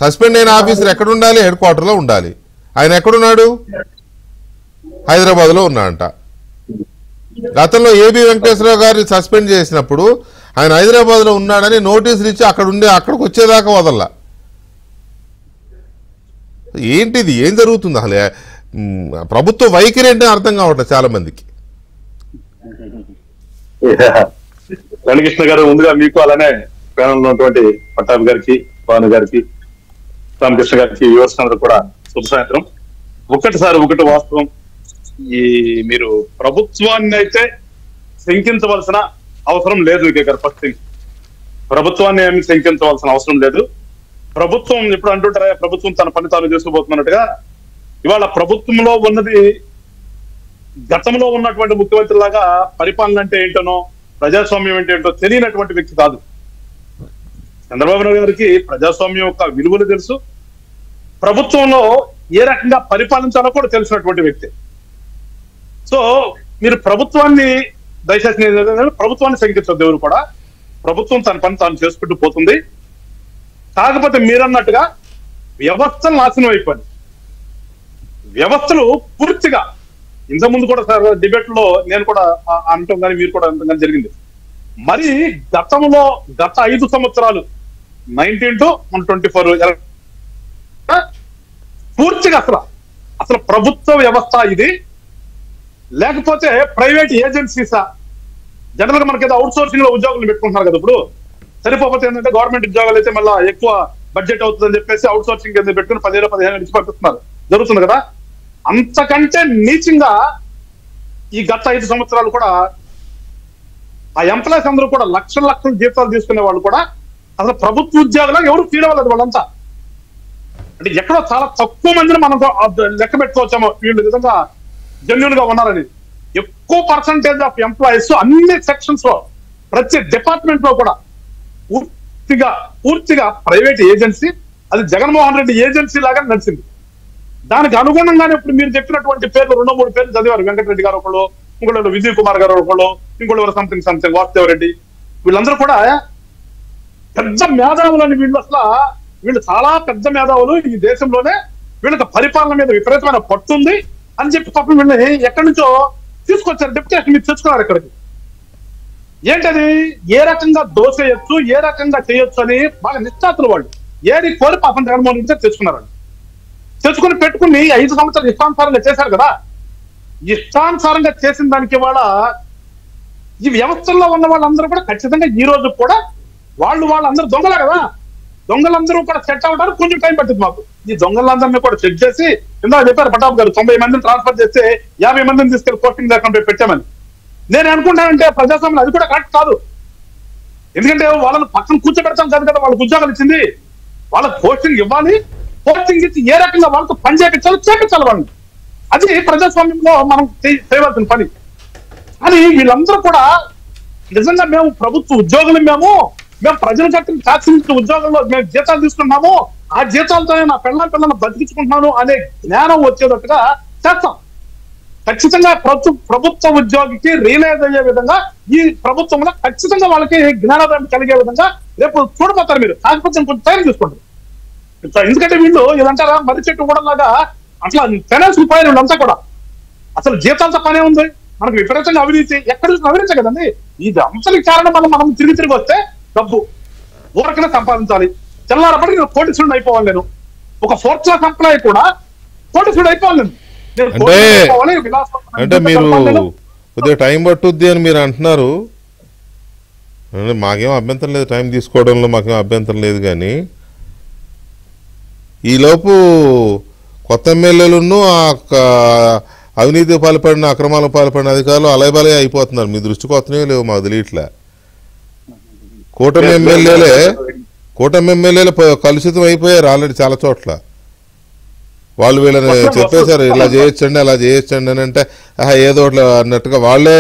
సస్పెండ్ అయిన ఆఫీసర్ ఎక్కడ ఉండాలి? హెడ్ క్వార్టర్లో ఉండాలి. ఆయన ఎక్కడున్నాడు? హైదరాబాద్లో ఉన్నాడంట. గతంలో ఏబి వెంకటేశ్వరరావు గారిని సస్పెండ్ చేసినప్పుడు ఆయన హైదరాబాద్లో ఉన్నాడని నోటీసులు ఇచ్చి అక్కడికి వచ్చేదాకా వదల్లా. ఏంటిది? ఏం జరుగుతుంది అసలు? ప్రభుత్వ వైఖరి అంటే అర్థం కావట్లేదు చాలా మందికి. రణకృష్ణ గారు, ముందుగా మీకు అలానే ప్యానల్ ఉన్నటువంటి పట్టాభి గారికి, భాను గారికి, రామకృష్ణ గారికి, వ్యూవర్స్ అందరూ కూడా శుభ సాయంత్రం. ఒకటి వాస్తవం, ఈ మీరు ప్రభుత్వాన్ని అయితే శంకించవలసిన అవసరం లేదు. విజయ్ గారు, ఫస్ట్ థింగ్, ప్రభుత్వాన్ని ఏమి శంకించవలసిన అవసరం లేదు. ప్రభుత్వం ఇప్పుడు అంటుంటారా, ప్రభుత్వం తన పని తాను చేసుకోబోతున్నట్టుగా. ఇవాళ ప్రభుత్వంలో ఉన్నది గతంలో ఉన్నటువంటి ముఖ్యమంత్రి లాగా పరిపాలన అంటే ఏంటనో, ప్రజాస్వామ్యం అంటే ఏంటో తెలియనటువంటి వ్యక్తి కాదు. చంద్రబాబు నాయుడు గారికి ప్రజాస్వామ్యం యొక్క విలువలు తెలుసు, ప్రభుత్వంలో ఏ రకంగా పరిపాలించాలో కూడా తెలిసినటువంటి వ్యక్తి. సో మీరు ప్రభుత్వాన్ని దయచేసి ప్రభుత్వాన్ని శంకించొద్దు ఎవరు కూడా. ప్రభుత్వం తన పని తాను చేసుకుంటూ పోతుంది. కాకపోతే మీరన్నట్టుగా వ్యవస్థలు నాశనం అయిపోయింది. వ్యవస్థలు పూర్తిగా ఇంతకుముందు కూడా సార్ డిబేట్ లో నేను కూడా అనటం కానీ మీరు కూడా అనటం కానీ జరిగింది. మరి గత 5 సంవత్సరాలు 19 to 124 పూర్తిగా అసలు ప్రభుత్వ వ్యవస్థ ఇది, లేకపోతే ప్రైవేట్ ఏజెన్సీసా? జనరల్ గా మనకి అవుట్ సోర్సింగ్ లో ఉద్యోగులు పెట్టుకుంటున్నారు కదా. ఇప్పుడు సరిపోతే ఏంటంటే గవర్నమెంట్ ఉద్యోగాలు అయితే మళ్ళీ ఎక్కువ బడ్జెట్ అవుతుందని చెప్పేసి అవుట్ సోర్సింగ్ కింద పెట్టుకుని 10-15 నుంచి పంపిస్తున్నారు, జరుగుతుంది కదా. అంతకంటే నీచంగా ఈ గత 5 సంవత్సరాలు కూడా ఆ ఎంప్లాయీస్ అందరూ కూడా లక్షల జీతాలు తీసుకునే వాళ్ళు కూడా అసలు ప్రభుత్వ ఉద్యోగులు ఎవరు ఫీల్ అవ్వలేదు. వాళ్ళంతా అంటే ఎక్కడో చాలా తక్కువ మందిని మనం లెక్క పెట్టుకోవచ్చామో వీళ్ళు నిజంగా జెన్యూన్ గా ఉన్నారని. ఎక్కువ పర్సంటేజ్ ఆఫ్ ఎంప్లాయీస్ అన్ని సెక్షన్స్ లో, ప్రతి డిపార్ట్మెంట్ లో కూడా పూర్తిగా ప్రైవేట్ ఏజెన్సీ. అది జగన్మోహన్ రెడ్డి ఏజెన్సీ లాగా నడిచింది. దానికి అనుగుణంగానే ఇప్పుడు మీరు చెప్పినటువంటి పేర్లు 2-3 పేర్లు చదివారు. వెంకటరెడ్డి గారు ఒకళ్ళు, ఇంకోళ్ళు విజయ్ కుమార్ గారు ఒకళ్ళు, ఇంకోళ్ళు సంథింగ్ వాసుదేవరెడ్డి. వీళ్ళందరూ కూడా పెద్ద మేధావులని. వీళ్ళు చాలా పెద్ద మేధావులు ఈ దేశంలోనే. వీళ్ళకి పరిపాలన మీద విపరీతమైన పట్టుంది అని చెప్పి పాపం వీళ్ళని ఎక్కడి నుంచో తీసుకొచ్చారు, డెప్యుటేషన్ మీరు తెచ్చుకున్నారు ఇక్కడికి. ఏంటది? ఏ రకంగా దోసేయచ్చు, ఏ రకంగా చేయొచ్చు అని బాగా నిశ్చాతులు వాళ్ళు. ఏది కోరి పాపం జగన్మోహన్ రెడ్డి తెచ్చుకున్నారండి. తెచ్చుకుని పెట్టుకుని 5 సంవత్సరాలు ఇష్టానుసారంగా చేశారు కదా. ఇష్టానుసారంగా చేసిన దానికి వాళ్ళ ఈ వ్యవస్థల్లో ఉన్న వాళ్ళందరూ కూడా ఖచ్చితంగా ఈ రోజు కూడా వాళ్ళందరూ దొంగలే కదా. దొంగలందరూ కూడా సెట్ అవ్వడానికి కొంచెం టైం పడుతుంది మాకు. ఈ దొంగలందరినీ కూడా చెక్ చేసి, ఇందాక చెప్పారు పటాబ్ గారు 90 మందిని ట్రాన్స్ఫర్ చేస్తే 50 మందిని తీసుకెళ్లి పోస్టింగ్ లేకుండా పెట్టామని. నేను అనుకుంటానంటే ప్రజాస్వామ్యం అది కూడా కరెక్ట్ కాదు. ఎందుకంటే వాళ్ళని పక్కన కూర్చోబెడతాం కాదు కదా వాళ్ళకి ఉద్యోగాలు ఇచ్చింది. వాళ్ళకి పోస్టింగ్ ఇవ్వాలి, పోస్టింగ్ ఇచ్చి ఏ రకంగా వాళ్ళతో పని చేపించాలి వాళ్ళని. అది ప్రజాస్వామ్యంలో మనం చేయవలసిన పని. కానీ వీళ్ళందరూ కూడా నిజంగా మేము ప్రభుత్వ ఉద్యోగులు, మేము ప్రజలు కట్టిన ట్యాక్స్ ఉద్యోగంలో మేము జీతాలు తీసుకున్నాము, ఆ జీతాలతో నా పిల్లలను బతికించుకుంటున్నాను అనే జ్ఞానం వచ్చేటట్టుగా చేస్తాం. ఖచ్చితంగా ప్రభుత్వ ఉద్యోగికి రియలైజ్ అయ్యే విధంగా ఈ ప్రభుత్వంలో ఖచ్చితంగా వాళ్ళకి జ్ఞానోదయం కలిగే విధంగా రేపు చూడబోతారు మీరు. కాకపోతే కొంచెం టైం తీసుకుంటారు. ఎందుకంటే వీళ్ళు ఇదంటారా మర్రి చెట్టు కూడా లాగా అట్లా ఫైనాన్స్ పోయారు వీళ్ళంతా కూడా. అసలు జీతాలతో పనే ఉంది, మనకు విపరీతంగా అవినీతి, ఎక్కడ చూసిన అవినీతి కదండి. ఇది అంశానికి కారణం మనం తిరిగి వస్తే డబ్బు ఊరకనే సంపాదించాలి. తెల్లారప్పటికి నేను కోటీశ్వరుడు అయిపోవాలి. నేను ఒక 4th క్లాస్ ఎంప్లాయీ కూడా కోటీశ్వరుడు అయిపోవాలి. అంటే మీరు కొద్దిగా టైం పట్టుద్ది అని మీరు అంటున్నారు. మాకేం అభ్యంతరం లేదు, టైం తీసుకోవడంలో మాకేం అభ్యంతరం లేదు. కానీ ఈలోపు కొత్త ఎమ్మెల్యేలను అవినీతి పాల్పడిన అక్రమాలకు పాల్పడిన అధికారులు అలయబలే అయిపోతున్నారు. మీ దృష్టికి వస్తున్నాయో లేవు మాకు తెలియట్లే. కూటమి ఎమ్మెల్యేలు కలుషితం అయిపోయారు ఆల్రెడీ చాలా చోట్ల. వాళ్ళు వీళ్ళని చెప్పేశారు ఇలా చేయొచ్చండి అలా చేయొచ్చండి అని అంటే ఏదో అన్నట్టుగా వాళ్ళే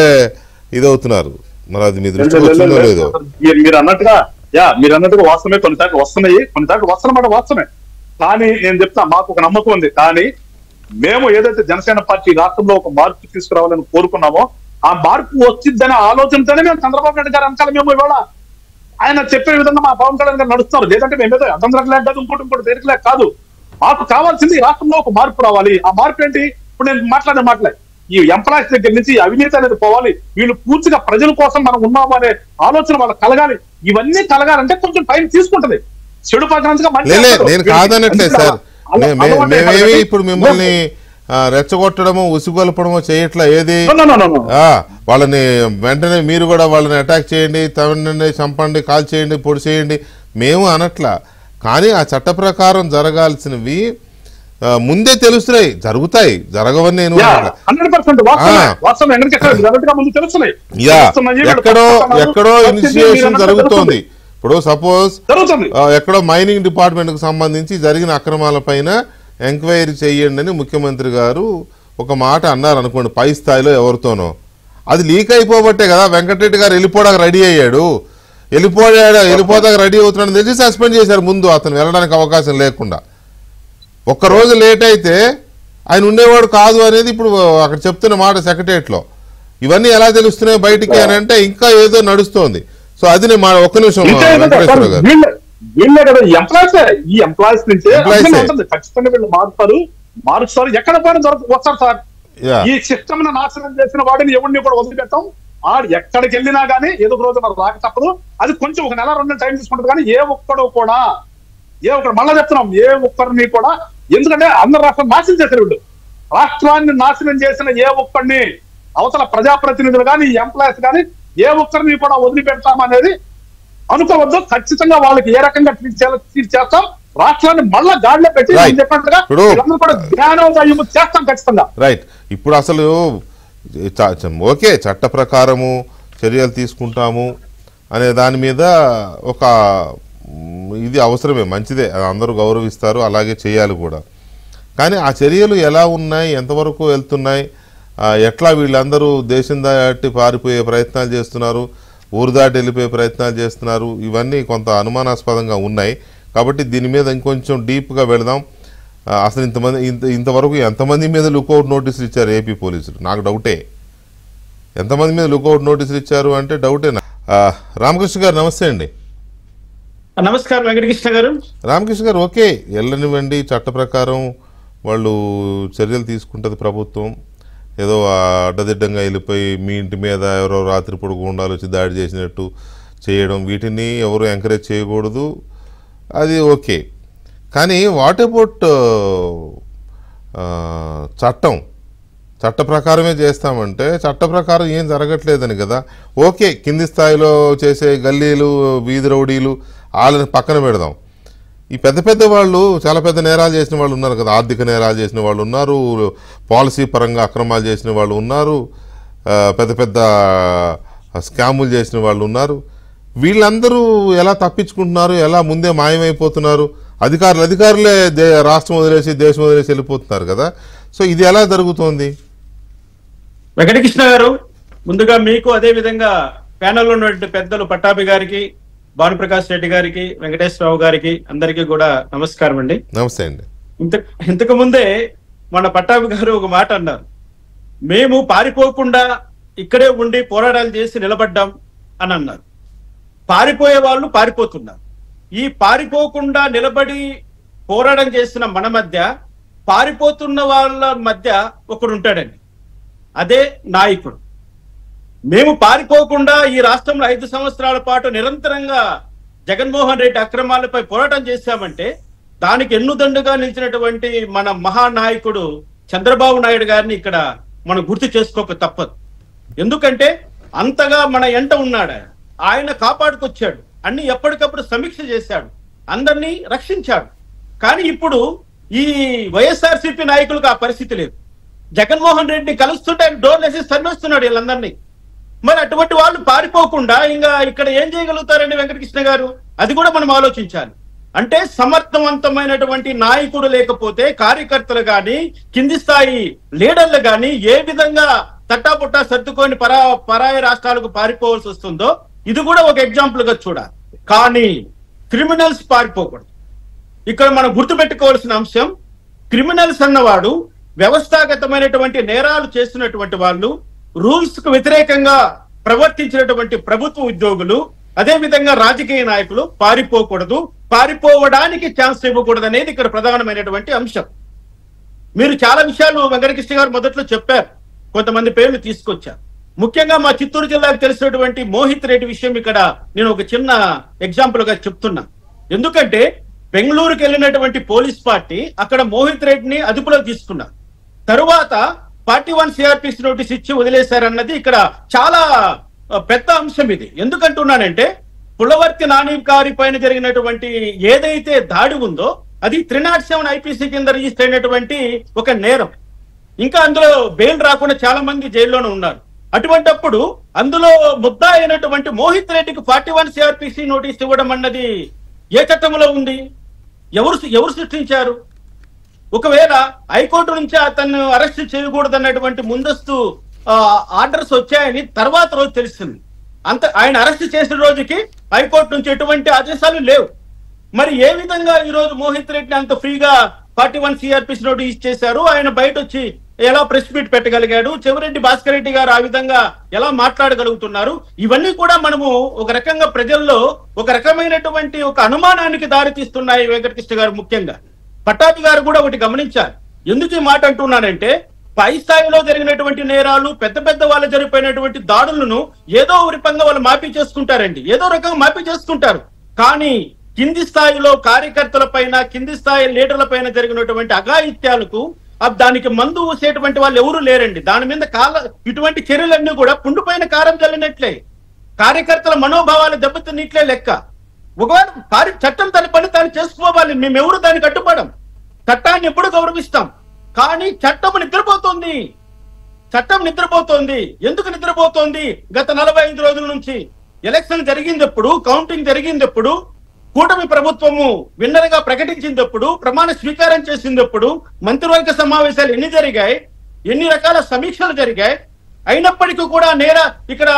ఇదవుతున్నారు. మరి అది మీ దృష్టికి వచ్చిందో లేదో. మీరు అన్నట్టుగా వాస్తవమే, కొన్ని దాకా వస్తున్నాయి, కొన్ని దాకా వస్తున్నమాట వాస్తవమే. కానీ నేను చెప్తా, మాకు ఒక నమ్మకం ఉంది. కానీ మేము ఏదైతే జనసేన పార్టీ రాష్ట్రంలో ఒక మార్పు తీసుకురావాలని కోరుకున్నామో ఆ మార్పు వచ్చిందనే ఆలోచనతోనే మేము చంద్రబాబు నాయుడు గారు అంకాల మేము ఇవాళ ఆయన చెప్పే విధంగా మా పవన్ కళ్యాణ్ గారు నడుస్తున్నారు. లేదంటే మేమేదో అతంత్రం లేక కాదు, ఇంకోటి దేనికిలేక కాదు. మాకు కావాల్సింది రాష్ట్రంలో ఒక మార్పు రావాలి. ఆ మార్పు ఏంటి? ఇప్పుడు నేను మాట్లాడే ఈ ఎంప్లాయీస్ దగ్గర నుంచి అవినీతి అనేది పోవాలి. వీళ్ళు పూర్తిగా ప్రజల కోసం మనం ఉన్నాము అనే ఆలోచన వాళ్ళకి కలగాలి. ఇవన్నీ కలగాలంటే కొంచెం టైం తీసుకుంటది. చెడు పద్ధతిగా నేను కాదనట్లేదు సార్, మేమేమి ఇప్పుడు మిమ్మల్ని రెచ్చగొట్టడము ఉసిగొల్పడమో చేయట్లా. ఏది వాళ్ళని వెంటనే మీరు కూడా వాళ్ళని అటాక్ చేయండి, తవ్వండి, చంపండి, కాల్ చేయండి, పొడి చేయండి మేము అనట్లా. కానీ ఆ చట్ట ప్రకారం జరగాల్సినవి ముందే తెలుస్తున్నాయి, జరుగుతాయి, జరగవని నేను ఎక్కడో ఇనిషియేషన్ జరుగుతోంది. ఇప్పుడు సపోజ్ ఎక్కడో మైనింగ్ డిపార్ట్మెంట్ కు సంబంధించి జరిగిన అక్రమాల పైన ఎంక్వైరీ చెయ్యండి అని ముఖ్యమంత్రి గారు ఒక మాట అన్నారు అనుకోండి, పై స్థాయిలో ఎవరితోనో. అది లీక్ అయిపోబట్టే కదా వెంకటరెడ్డి గారు వెళ్ళిపోవడానికి రెడీ అయ్యాడు. వెళ్ళిపోతాక రెడీ అవుతున్నాడని తెలిసి సస్పెండ్ చేశారు ముందు, అతను వెళ్ళడానికి అవకాశం లేకుండా. ఒక్కరోజు లేట్ అయితే ఆయన ఉండేవాడు కాదు అనేది ఇప్పుడు అక్కడ చెప్తున్న మాట సెక్రటరియట్లో. ఇవన్నీ ఎలా తెలుస్తున్నాయి బయటికి అని అంటే ఇంకా ఏదో నడుస్తోంది. సో అది ఒక్క నిమిషం వెంకటేశ్వర గారు, వీళ్ళే కదా ఈ ఎంప్లాయీస్ నుంచి ఖచ్చితంగా వీళ్ళు మారుస్తారు. ఎక్కడ పోయినా వస్తారు సార్. ఈ సిస్టమ్ నాశనం చేసిన వాడిని ఎవరిని కూడా వదిలిపెట్టాం. ఆడు ఎక్కడికి వెళ్ళినా గానీ ఏదో ఒక రోజు మనకు రాక తప్పదు. అది కొంచెం 1 నెల 2 నెలలు టైం తీసుకుంటుంది. కానీ ఏ ఒక్కడు కూడా మళ్ళా చెప్తున్నాం, ఏ ఒక్కరిని కూడా, ఎందుకంటే అందరు రాష్ట్రం నాశనం చేశారు వీళ్ళు. రాష్ట్రాన్ని నాశనం చేసిన ఏ ఒక్కడిని అవతల ప్రజాప్రతినిధులు కానీ ఎంప్లాయీస్ కానీ ఏ ఒక్కరిని కూడా వదిలిపెడతామనేది అనుకోవద్దు. ఖచ్చితంగా వాళ్ళకి ఏ రకంగా ట్రీట్ చేస్తాం. రాష్ట్రాన్ని మళ్ళా గాడిలో పెట్టి చెప్పినట్టుగా కూడా జ్ఞానోదయం చేస్తాం ఖచ్చితంగా. రైట్. ఇప్పుడు అసలు ఓకే చట్ట ప్రకారము చర్యలు తీసుకుంటాము అనే దాని మీద ఒక ఇది అవసరమే, మంచిదే, అందరూ గౌరవిస్తారు, అలాగే చేయాలి కూడా. కానీ ఆ చర్యలు ఎలా ఉన్నాయి, ఎంతవరకు వెళ్తున్నాయి, ఎట్లా వీళ్ళందరూ దేశం దాటి పారిపోయే ప్రయత్నాలు చేస్తున్నారు, ఊరు దాటి వెళ్ళిపోయే ప్రయత్నాలు చేస్తున్నారు, ఇవన్నీ కొంత అనుమానాస్పదంగా ఉన్నాయి. కాబట్టి దీని మీద ఇంకొంచెం డీప్గా వెళదాం. అసలు ఇంతవరకు ఎంతమంది మీద లుకౌట్ నోటీసులు ఇచ్చారు ఏపీ పోలీసులు? నాకు డౌటే. ఎంతమంది మీద లుకౌట్ నోటీసులు ఇచ్చారు అంటే డౌటే. రామకృష్ణ గారు నమస్తే అండి. నమస్కారం వెంకటకృష్ణ గారు. రామకృష్ణ గారు, ఓకే వెళ్ళనివ్వండి, చట్ట ప్రకారం వాళ్ళు చర్యలు తీసుకుంటుంది ప్రభుత్వం. ఏదో అడ్డదిడ్డంగా వెళ్ళిపోయి మీ ఇంటి మీద ఎవరో రాత్రిపూట గుండాలు వచ్చి దాడి చేసినట్టు చేయడం, వీటిని ఎవరు ఎంకరేజ్ చేయకూడదు, అది ఓకే. కానీ వాట్ అబౌట్ చట్ట ప్రకారమే చేస్తామంటే చట్ట ప్రకారం ఏం జరగట్లేదని కదా. ఓకే, కింది స్థాయిలో చేసే గల్లీలు, వీధి రౌడీలు వాళ్ళని పక్కన పెడదాం. ఈ పెద్ద వాళ్ళు చాలా పెద్ద నేరాలు చేసిన వాళ్ళు ఉన్నారు కదా, ఆర్థిక నేరాలు చేసిన వాళ్ళు ఉన్నారు, పాలసీ పరంగా అక్రమాలు చేసిన వాళ్ళు ఉన్నారు, పెద్ద స్కాములు చేసిన వాళ్ళు ఉన్నారు. వీళ్ళందరూ ఎలా తప్పించుకుంటున్నారు, ఎలా ముందే మాయమైపోతున్నారు అధికారులే రాష్ట్రం వదిలేసి దేశం వదిలేసి వెళ్ళిపోతున్నారు కదా. సో ఇది ఎలా జరుగుతోంది? వెంకటకృష్ణ గారు, ముందుగా మీకు అదే విధంగా ప్యానెల్లో ఉన్నటువంటి పెద్దలు పట్టాభి గారికి, భానుప్రకాష్ రెడ్డి గారికి, వెంకటేశ్వరరావు గారికి అందరికీ కూడా నమస్కారం అండి. నమస్తే అండి. ఇంతకు ముందే మన పట్టాభి గారు ఒక మాట అన్నారు, మేము పారిపోకుండా ఇక్కడే ఉండి పోరాటాలు చేసి నిలబడ్డాం అని అన్నారు. పారిపోయే వాళ్ళు పారిపోతున్నారు. ఈ పారిపోకుండా నిలబడి పోరాటం చేసిన మన మధ్య పారిపోతున్న వాళ్ళ మధ్య ఒకడు ఉంటాడండి, అదే నాయకుడు. మేము పారిపోకుండా ఈ రాష్ట్రంలో 5 సంవత్సరాల పాటు నిరంతరంగా జగన్మోహన్ రెడ్డి అక్రమాలపై పోరాటం చేశామంటే దానికి ఎన్నుదండుగా నిలిచినటువంటి మన మహానాయకుడు చంద్రబాబు నాయుడు గారిని ఇక్కడ మనం గుర్తు చేసుకోక తప్పదు. ఎందుకంటే అంతగా మన ఎంట ఉన్నాడు. ఆయన కాపాడుకొచ్చాడు, అన్ని ఎప్పటికప్పుడు సమీక్ష చేశాడు, అందరినీ రక్షించాడు. కానీ ఇప్పుడు ఈ వైఎస్ఆర్సీపీ నాయకులకు ఆ పరిస్థితి లేదు. జగన్మోహన్ రెడ్డిని కలుస్తుంటే ఆయన డోర్లు వేసి తరిమేస్తున్నాడు వీళ్ళందరినీ. మరి అటువంటి వాళ్ళు పారిపోకుండా ఇంకా ఇక్కడ ఏం చేయగలుగుతారండి వెంకటకృష్ణ గారు? అది కూడా మనం ఆలోచించాలి. అంటే సమర్థవంతమైనటువంటి నాయకుడు లేకపోతే కార్యకర్తలు కానీ కింది స్థాయి లీడర్లు కానీ ఏ విధంగా తట్టాపుట్టా సర్దుకొని పరాయి రాష్ట్రాలకు పారిపోవాల్సి వస్తుందో ఇది కూడా ఒక ఎగ్జాంపుల్ గా చూడాలి. కానీ క్రిమినల్స్ పారిపోకూడదు. ఇక్కడ మనం గుర్తుపెట్టుకోవాల్సిన అంశం, క్రిమినల్స్ అన్నవాడు వ్యవస్థాగతమైనటువంటి నేరాలు చేసినటువంటి వాళ్ళు, రూల్స్ కు వ్యతిరేకంగా ప్రవర్తించినటువంటి ప్రభుత్వ ఉద్యోగులు, అదే విధంగా రాజకీయ నాయకులు పారిపోకూడదు, పారిపోవడానికి ఛాన్స్ ఇవ్వకూడదు అనేది ఇక్కడ ప్రధానమైనటువంటి అంశం. మీరు చాలా విషయాలు వెంకటకృష్ణ గారు మొదట్లో చెప్పారు, కొంతమంది పేర్లు తీసుకొచ్చారు. ముఖ్యంగా మా చిత్తూరు జిల్లాకు తెలిసినటువంటి మోహిత్ రెడ్డి విషయం ఇక్కడ నేను ఒక చిన్న ఎగ్జాంపుల్ గా చెప్తున్నా. ఎందుకంటే బెంగళూరుకి వెళ్ళినటువంటి పోలీస్ పార్టీ అక్కడ మోహిత్ రెడ్డిని అదుపులో తీసుకున్నారు. తరువాత 41 CRPC నోటీస్ ఇచ్చి వదిలేశారన్నది ఇక్కడ చాలా పెద్ద అంశం. ఇది ఎందుకంటున్నానంటే పులవర్తి నాని గారి పైన జరిగినటువంటి ఏదైతే దాడి ఉందో అది 307 IPC కింద రిజిస్టర్ అయినటువంటి ఒక నేరం. ఇంకా అందులో బెయిల్ రాకుండా చాలా మంది జైల్లోనే ఉన్నారు. అటువంటప్పుడు అందులో ముద్దా అయినటువంటి మోహిత్ రెడ్డికి 41 CRPC నోటీస్ ఇవ్వడం అన్నది ఏ చట్టంలో ఉంది? ఎవరు సృష్టించారు? ఒకవేళ హైకోర్టు నుంచి అతన్ని అరెస్ట్ చేయకూడదు అన్నటువంటి ముందస్తు ఆర్డర్స్ వచ్చాయని తర్వాత రోజు తెలిసింది. ఆయన అరెస్ట్ చేసిన రోజుకి హైకోర్టు నుంచి ఎటువంటి ఆదేశాలు లేవు. మరి ఏ విధంగా ఈ రోజు మోహిత్ రెడ్డిని అంత ఫ్రీగా 41 CRPC నోటీస్ చేశారు? ఆయన బయట వచ్చి ఎలా ప్రెస్ మీట్ పెట్టగలిగాడు? చెవిరెడ్డి భాస్కర్ రెడ్డి గారు ఆ విధంగా ఎలా మాట్లాడగలుగుతున్నారు? ఇవన్నీ కూడా మనము ఒక రకంగా ప్రజల్లో ఒక రకమైనటువంటి ఒక అనుమానానికి దారితీస్తున్నాయి వెంకటకృష్ణ గారు. ముఖ్యంగా పట్టాభి గారు కూడా ఒకటి గమనించారు. ఎందుకు ఈ మాట అంటున్నానంటే పై స్థాయిలో జరిగినటువంటి నేరాలు, పెద్ద పెద్ద వాళ్ళు జరిగిపోయినటువంటి దాడులను ఏదో రకంగా వాళ్ళు మాఫీ చేసుకుంటారండి, ఏదో రకంగా మాఫీ చేసుకుంటారు. కానీ కింది స్థాయిలో కార్యకర్తల పైన, కింది స్థాయి లీడర్ల పైన జరిగినటువంటి అఘాయిత్యాలకు దానికి మందు ఊసేటువంటి వాళ్ళు ఎవరు లేరండి. దాని మీద ఇటువంటి చర్యలన్నీ కూడా పుండు పైన కారం చల్లినట్లే, కార్యకర్తల మనోభావాలు దెబ్బతిన్నట్లే లెక్క. ఒకవేళ చట్టం తన పని తాను చేసుకోవాలి, మేమెవరు దానికి అడ్డుపడం, చట్టాన్ని ఎప్పుడు గౌరవిస్తాం. కానీ చట్టం నిద్రపోతోంది. ఎందుకు నిద్రపోతోంది? గత 45 రోజుల నుంచి ఎలక్షన్ జరిగిందప్పుడు, కౌంటింగ్ జరిగిందప్పుడు, కూటమి ప్రభుత్వము విన్నర్ గా ప్రకటించినప్పుడు, ప్రమాణ స్వీకారం చేసినప్పుడు మంత్రివర్గ సమావేశాలు ఎన్ని జరిగాయి, ఎన్ని రకాల సమీక్షలు జరిగాయి. అయినప్పటికీ కూడా ఇక్కడ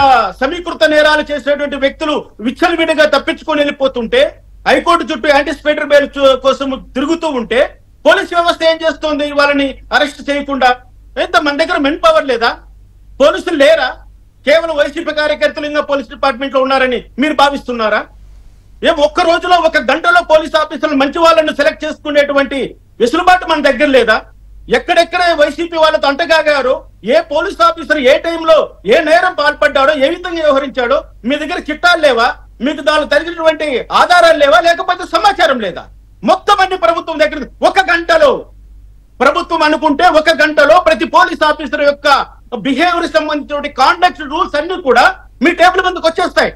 సమీకృత నేరాలు చేసేటువంటి వ్యక్తులు విచ్చలవిడిగా తప్పించుకొని వెళ్ళిపోతుంటే, హైకోర్టు చుట్టూ యాంటిసిపేటరీ బెయిల్ కోసం తిరుగుతూ ఉంటే పోలీస్ వ్యవస్థ ఏం చేస్తోంది? వాళ్ళని అరెస్ట్ చేయకుండా. మన దగ్గర మెన్ పవర్ లేదా? పోలీసులు లేరా? కేవలం వైసీపీ కార్యకర్తలు ఇంకా పోలీస్ డిపార్ట్మెంట్ లో ఉన్నారని మీరు భావిస్తున్నారా? ఒక్క రోజులో, ఒక గంటలో పోలీస్ ఆఫీసర్లు మంచి వాళ్ళని సెలెక్ట్ చేసుకునేటువంటి వెసులుబాటు మన దగ్గర లేదా? ఎక్కడెక్కడ వైసీపీ వాళ్ళతో అంటగాగారో, ఏ పోలీస్ ఆఫీసర్ ఏ టైంలో ఏ నేరం పాల్పడ్డాడో, ఏ విధంగా వ్యవహరించాడో మీ దగ్గర చిట్టాలు లేవా? మీకు దానికి తగినటువంటి ఆధారాలు లేవా? లేకపోతే సమాచారం లేదా? మొత్తం అన్ని ప్రభుత్వం దగ్గర ఒక గంటలో, ప్రభుత్వం అనుకుంటే ఒక గంటలో ప్రతి పోలీస్ ఆఫీసర్ యొక్క బిహేవియర్ సంబంధించిన కాండక్ట్ రూల్స్ అన్ని కూడా మీ టేబుల్ ముందుకు వచ్చేస్తాయి.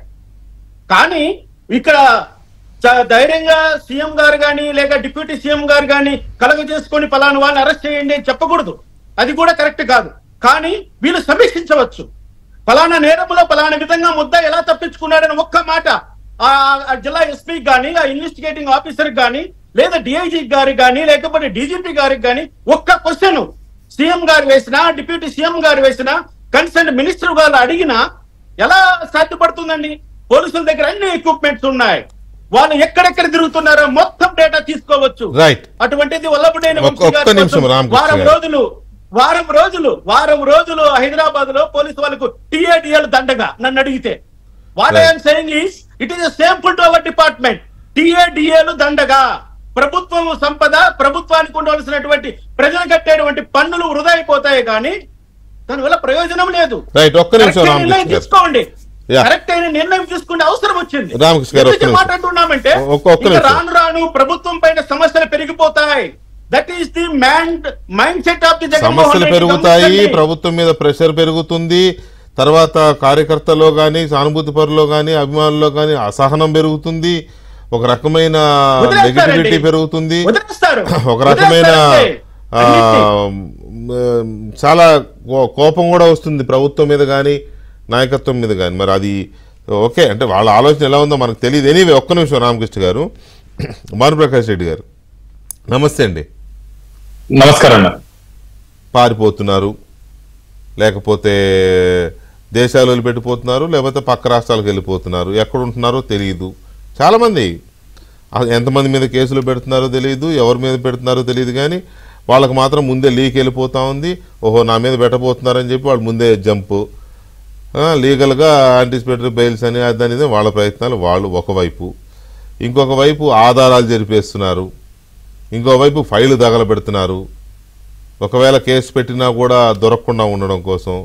కానీ ఇక్కడ ధైర్యంగా సీఎం గారు కానీ లేక డిప్యూటీ సీఎం గారు కానీ కలగ చేసుకొని పలానా వాళ్ళని అరెస్ట్ చేయండి అని చెప్పకూడదు. అది కూడా కరెక్ట్ కాదు. కానీ వీళ్ళు సమీక్షించవచ్చు. పలానా నేరములో పలానా విధంగా ముద్ద ఎలా తప్పించుకున్నాడని ఒక్క మాట ఆ జిల్లా ఎస్పీ కానీ, ఆ ఇన్వెస్టిగేటింగ్ ఆఫీసర్ కానీ లేదా డిఐజీ గారికి కానీ లేకపోతే డీజీపీ గారికి కానీ ఒక్క క్వశ్చన్ సీఎం గారు వేసినా, డిప్యూటీ సీఎం గారు వేసినా, కన్సర్న్ మినిస్టర్ గారు అడిగినా ఎలా సాధ్యపడుతుందండి? పోలీసుల దగ్గర అన్ని ఎక్విప్మెంట్స్ ఉన్నాయి, వాళ్ళు ఎక్కడెక్కడ తిరుగుతున్నారో మొత్తం డేటా తీసుకోవచ్చు. రైట్. అటువంటిది వల్లభనేని వంశీ ఒక్క గారి నిమిషం కోసం రామకృష్ణ వారం రోజులు హైదరాబాద్ లో పోలీసు వాళ్ళకు టీఏడిఎల్ దండగా నన్ను అడిగితే, what I'm saying is it is shameful to our department. టీఏడిఎల్ దండగా ప్రభుత్వం సంపద, ప్రభుత్వానికి ఉండవలసినటువంటి ప్రజలు కట్టేటువంటి పన్నులు వృధా అయిపోతాయి కానీ దానివల్ల ప్రయోజనం లేదు. రైట్. ఒక్క నిమిషం నిర్ణయం తీసుకోండి, కరెక్ట్ అయిన నిర్ణయం తీసుకునే అవసరం వచ్చింది. రామకృష్ణ గారు మాట్లాడుతున్నామంటే రాను రాను ప్రభుత్వం పైన సమస్యలు పెరిగిపోతాయి. That is the mind set of the సమస్యలు పెరుగుతాయి, ప్రభుత్వం మీద ప్రెషర్ పెరుగుతుంది, తర్వాత కార్యకర్తలో కానీ, సానుభూతి పరులో కానీ, అభిమానుల్లో కానీ అసహనం పెరుగుతుంది, ఒక రకమైన నెగటివిటీ పెరుగుతుంది, ఒక రకమైన చాలా కోపం కూడా వస్తుంది ప్రభుత్వం మీద కానీ, నాయకత్వం మీద కానీ. మరి అది ఓకే అంటే వాళ్ళ ఆలోచన ఎలా ఉందో మనకు తెలియదు. ఎనీవే ఒక్క నిమిషం రామకృష్ణ గారు, భానుప్రకాష్ రెడ్డి గారు నమస్తే అండి. నమస్కారం అన్న. పారిపోతున్నారు, లేకపోతే దేశాలు వదిలిపెట్టిపోతున్నారు, లేకపోతే పక్క రాష్ట్రాలకు వెళ్ళిపోతున్నారు, ఎక్కడ ఉంటున్నారో తెలియదు చాలామంది. ఎంతమంది మీద కేసులు పెడుతున్నారో తెలియదు, ఎవరి మీద పెడుతున్నారో తెలియదు, కానీ వాళ్ళకి మాత్రం ముందే లీక్ వెళ్ళిపోతూ ఉంది. ఓహో నా మీద పెట్టబోతున్నారని చెప్పి వాళ్ళు ముందే జంపు, లీగల్గా యాంటిసిపేటరీ బెయిల్స్ అని అదనేది వాళ్ళ ప్రయత్నాలు వాళ్ళు ఒకవైపు. ఇంకొక వైపు ఆధారాలు జరిపేస్తున్నారు, ఇంకోవైపు ఫైలు తగలబెడుతున్నారు, ఒకవేళ కేసు పెట్టినా కూడా దొరకకుండా ఉండడం కోసం.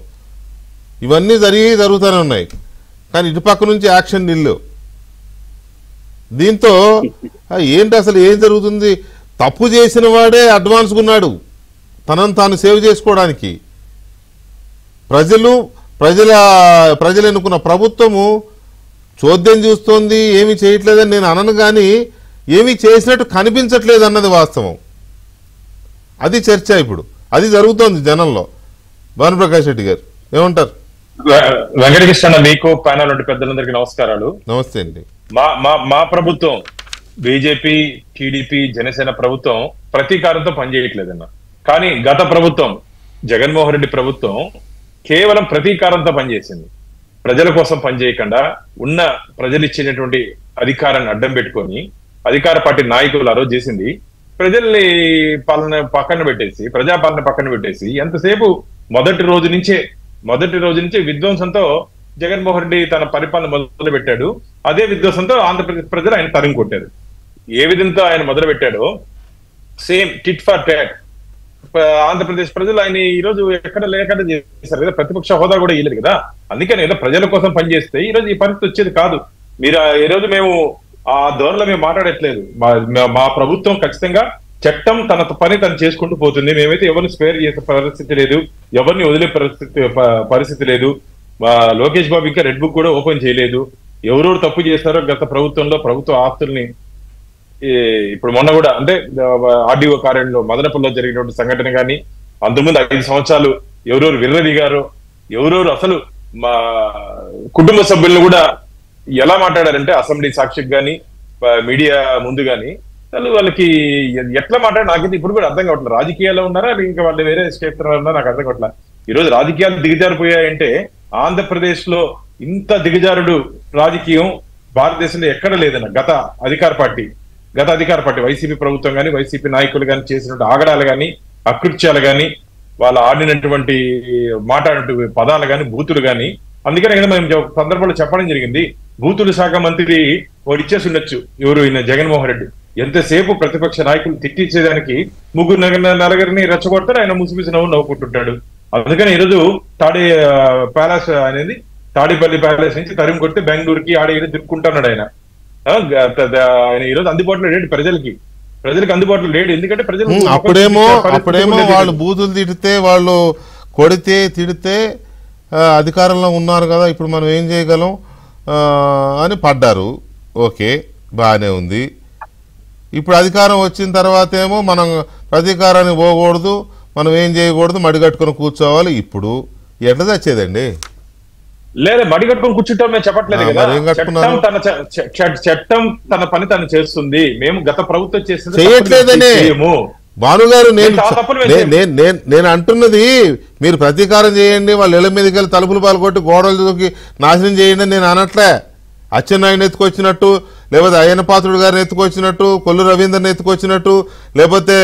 ఇవన్నీ జరుగుతూనే ఉన్నాయి, కానీ ఇటుపక్క నుంచి యాక్షన్ నిల్లు. దీంతో ఏంటి అసలు ఏం జరుగుతుంది? తప్పు చేసిన వాడే అడ్వాన్స్గా ఉన్నాడు తనను తాను సేవ్ చేసుకోవడానికి. ప్రజలు ఎన్నుకున్న ప్రభుత్వము చోద్యం చూస్తోంది, ఏమీ చేయట్లేదని నేను అనను, కానీ ఏమీ చేసినట్టు కనిపించట్లేదు అన్నది వాస్తవం. అది చర్చ ఇప్పుడు, అది జరుగుతోంది జనంలో. భానుప్రకాష్ రెడ్డి గారు ఏమంటారు? వెంకటకృష్ణ, మీకు ప్యానల్ నుండి పెద్దలందరికీ నమస్కారాలు. నమస్తే అండి. మా ప్రభుత్వం బీజేపీ, టీడీపీ, జనసేన ప్రభుత్వం ప్రతీకారంతో పనిచేయట్లేదన్న. కానీ గత ప్రభుత్వం, జగన్మోహన్ రెడ్డి ప్రభుత్వం కేవలం ప్రతీకారంతో పనిచేసింది. ప్రజల కోసం పనిచేయకుండా ఉన్న ప్రజలు ఇచ్చినటువంటి అధికారాన్ని అడ్డం పెట్టుకొని అధికార పార్టీ నాయకులు ఆ రోజు చేసింది ప్రజల్ని పక్కన పెట్టేసి, ప్రజాపాలన పక్కన పెట్టేసి ఎంతసేపు మొదటి రోజు నుంచే విధ్వంసంతో జగన్మోహన్ రెడ్డి తన పరిపాలన మొదలు పెట్టాడు. అదే విధ్వంసంతో ఆంధ్రప్రదేశ్ ప్రజలు ఆయన తరిమి కొట్టారు. ఏ విధంగా ఆయన మొదలు పెట్టాడో same tit for tat Andhra Pradesh ప్రజలు ఆయన ఈ రోజు ఎక్కడ లేకుండా చేశారు కదా. ప్రతిపక్ష హోదా కూడా ఇవ్వలేదు కదా. అందుకని ఏదో ప్రజల కోసం పనిచేస్తే ఈ రోజు ఈ పరిస్థితి వచ్చేది కాదు. మీరు ఈ రోజు మేము ఆ ధోరణిలో మేము మాట్లాడట్లేదు. మా ప్రభుత్వం ఖచ్చితంగా చట్టం తన పని తను చేసుకుంటూ పోతుంది. మేమైతే ఎవరిని స్పేర్ చేసే పరిస్థితి లేదు, ఎవరిని వదిలే పరిస్థితి లేదు. లోకేష్ బాబు ఇంకా రెడ్ బుక్ కూడా ఓపెన్ చేయలేదు. ఎవరెవరు తప్పు చేస్తారో గత ప్రభుత్వంలో ప్రభుత్వ ఆస్తుల్ని, ఇప్పుడు మొన్న కూడా అంటే ఆర్డీఓ కార్యాలయంలో మదనపల్లిలో జరిగినటువంటి సంఘటన కానీ, అంతకుముందు 5 సంవత్సరాలు ఎవరెవరు విర్రదిగారో, ఎవరెవరు అసలు మా కుటుంబ సభ్యులను కూడా ఎలా మాట్లాడారంటే అసెంబ్లీ సాక్షికి కానీ మీడియా ముందు కానీ వాళ్ళకి ఎట్లా మాట్లాడారు నాకైతే ఇప్పుడు కూడా అర్థం కావట్లేదు. రాజకీయాల్లో ఉన్నారా ఇంకా వాళ్ళు వేరే క్షేత్రంలో ఉన్నారా నాకు అర్థం కావట్లేదు. ఈ రోజు రాజకీయాలు దిగజారిపోయాయంటే ఆంధ్రప్రదేశ్ లో ఇంత దిగజారుడు రాజకీయం భారతదేశంలో ఎక్కడ లేదన్న. గత అధికార పార్టీ వైసీపీ ప్రభుత్వం కానీ, వైసీపీ నాయకులు కానీ చేసినటువంటి ఆగడాలు కానీ, అకృత్యాలు కానీ, వాళ్ళు ఆడినటువంటి మాట్లాడినటువంటి పదాలు కానీ, బూతులు కానీ. అందుకనే కదా మేము సందర్భంలో చెప్పడం జరిగింది, బూతుల శాఖ మంత్రి వాడు ఇచ్చేసి ఉండొచ్చు ఎవరు ఈయన జగన్మోహన్ రెడ్డి. ఎంతసేపు ప్రతిపక్ష నాయకులు తిట్టించేదానికి నలుగురిని రెచ్చగొడతారు, ఆయన ముసిమిసి నవ్వుకుంటుంటాడు. అందుకని ఈరోజు ప్యాలెస్ అనేది తాడేపల్లి ప్యాలెస్ నుంచి తరిమి కొట్టి బెంగళూరుకి ఆడ తిరుక్కుంటున్నాడు ఆయన. ఆయన ఈరోజు అందుబాటులో లేడు ప్రజలకు అందుబాటులో లేడు. ఎందుకంటే ప్రజలు అప్పుడేమో వాళ్ళు బూతులు తిడితే, వాళ్ళు కొడితే తిడితే అధికారంలో ఉన్నారు కదా, ఇప్పుడు మనం ఏం చేయగలం అని పడ్డారు. ఓకే, బాగానే ఉంది. ఇప్పుడు అధికారం వచ్చిన తర్వాత ఏమో మనం ప్రతీకారాన్ని పోకూడదు, మనం ఏం చేయకూడదు, మడిగట్టుకుని కూర్చోవాలి. ఇప్పుడు ఎట్లా తెచ్చేదండి? లేదా మడి కట్టుకొని కూర్చుంటాం మేము చెప్పట్లేదు ఆ, కదా. మరి ఏం కట్టుకున్నారు? చట్టం తన పని తను చేస్తుంది. మేము గత ప్రభుత్వం చేసింది చేయట్లేదనే చేయము. భానుగారు, తప్పులు నేను అంటున్నది మీరు ప్రతీకారం చేయండి, వాళ్ళ ఇళ్ల మీదకి వెళ్ళి తలుపులు పాల్గొట్టి గోడలు దూకి నాశనం చేయండి అని నేను అనట్లే. అచ్చెన్నాయుడిని ఎత్తుకొచ్చినట్టు, లేకపోతే అయ్యన్న పాత్రుడు గారిని ఎత్తుకొచ్చినట్టు, కొల్లు రవీంద్రని ఎత్తుకొచ్చినట్టు, లేకపోతే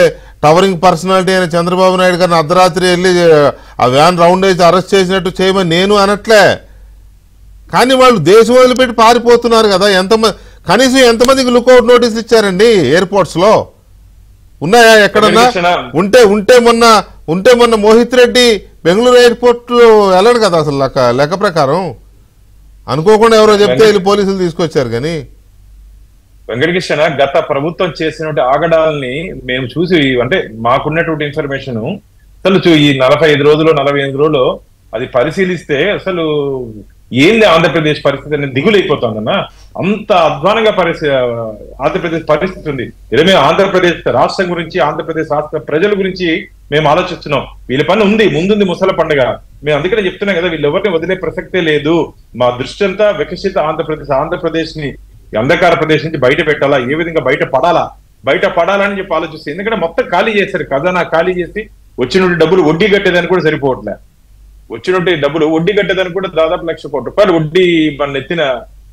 టవరింగ్ పర్సనాలిటీ అయిన చంద్రబాబు నాయుడు గారిని అర్ధరాత్రి వెళ్ళి ఆ వ్యాన్ రౌండ్ వేసి అరెస్ట్ చేసినట్టు చేయమని నేను అనట్లే. కానీ వాళ్ళు దేశం వదిలిపెట్టి పారిపోతున్నారు కదా. కనీసం ఎంతమందికి లుకౌట్ నోటీసులు ఇచ్చారండి ఎయిర్పోర్ట్స్లో? ఉన్నాయా ఎక్కడన్నా? ఉంటే మొన్న మోహిత్ రెడ్డి బెంగళూరు ఎయిర్పోర్ట్ వెళ్ళడు కదా అసలు లెక్క ప్రకారం. అనుకోకుండా ఎవరో చెప్తే వెళ్ళి పోలీసులు తీసుకొచ్చారు. కానీ వెంకటకృష్ణ గత ప్రభుత్వం చేసినటువంటి ఆగడాలని మేము చూసి, అంటే మాకున్నటువంటి ఇన్ఫర్మేషన్ అసలు ఈ 45 రోజులు 48 రోజులు అది పరిశీలిస్తే అసలు ఏంది ఆంధ్రప్రదేశ్ పరిస్థితి అనేది దిగులైపోతుందన్నా. అంత అధ్వానంగా ఆంధ్రప్రదేశ్ పరిస్థితి ఉంది. ఇదే మేము ఆంధ్రప్రదేశ్ రాష్ట్రం గురించి, ఆంధ్రప్రదేశ్ రాష్ట్ర ప్రజల గురించి మేము ఆలోచిస్తున్నాం. వీళ్ళ పని ఉంది, ముందుంది ముసల పండుగ. మేము అందుకనే చెప్తున్నాం కదా, వీళ్ళు ఎవరిని వదిలే ప్రసక్తే లేదు. మా దృష్టి అంతా వికసిత ఆంధ్రప్రదేశ్ ని అంధకార ప్రదేశ్ నుంచి బయట పెట్టాలా, ఏ విధంగా బయట పడాలని చెప్పి ఆలోచిస్తే, ఎందుకంటే మొత్తం ఖాళీ చేశారు, ఖజానా ఖాళీ చేసి వచ్చినటువంటి డబ్బులు వడ్డీ కట్టేదాన్ని కూడా సరిపోవట్లే. వచ్చినటువంటి డబ్బులు వడ్డీ కట్టేదానికి కూడా దాదాపు 1,00,000 కోట్ల రూపాయలు వడ్డీ మన ఎత్తిన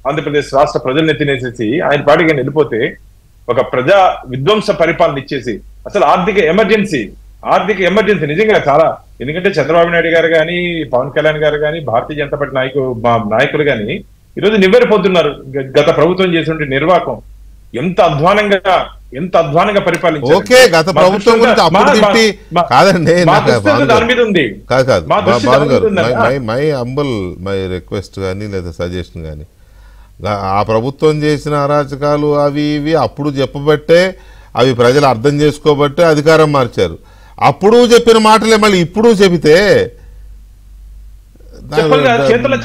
ఆంధ్రప్రదేశ్ రాష్ట్ర ప్రజలను ఎత్తినేసేసి ఆయన పాటిగా వెళ్ళిపోతే, ఒక ప్రజా విధ్వంస పరిపాలన ఇచ్చేసి అసలు ఆర్థిక ఎమర్జెన్సీ నిజంగా చాలా. ఎందుకంటే చంద్రబాబు నాయుడు గారు కానీ, పవన్ కళ్యాణ్ గారు కానీ, భారతీయ జనతా పార్టీ నాయకులు కానీ ఈరోజు నివ్వెరపోతున్నారు. గత ప్రభుత్వం చేసిన నిర్వాహకం ఎంత అధ్వానంగా పరిపాలించారు. ఓకే, గత ప్రభుత్వం గురించి అప్పుడు తిట్టి కాదండి. దాని మీద ఉంది. మై రిక్వెస్ట్ కానీ లేదా సజెషన్ కానీ, ఆ ప్రభుత్వం చేసిన అరాచకాలు అవి ఇవి అప్పుడు చెప్పబట్టే, అవి ప్రజలు అర్థం చేసుకోబట్టే అధికారం మార్చారు. అప్పుడు చెప్పిన మాటలే మళ్ళీ ఇప్పుడు చెబితే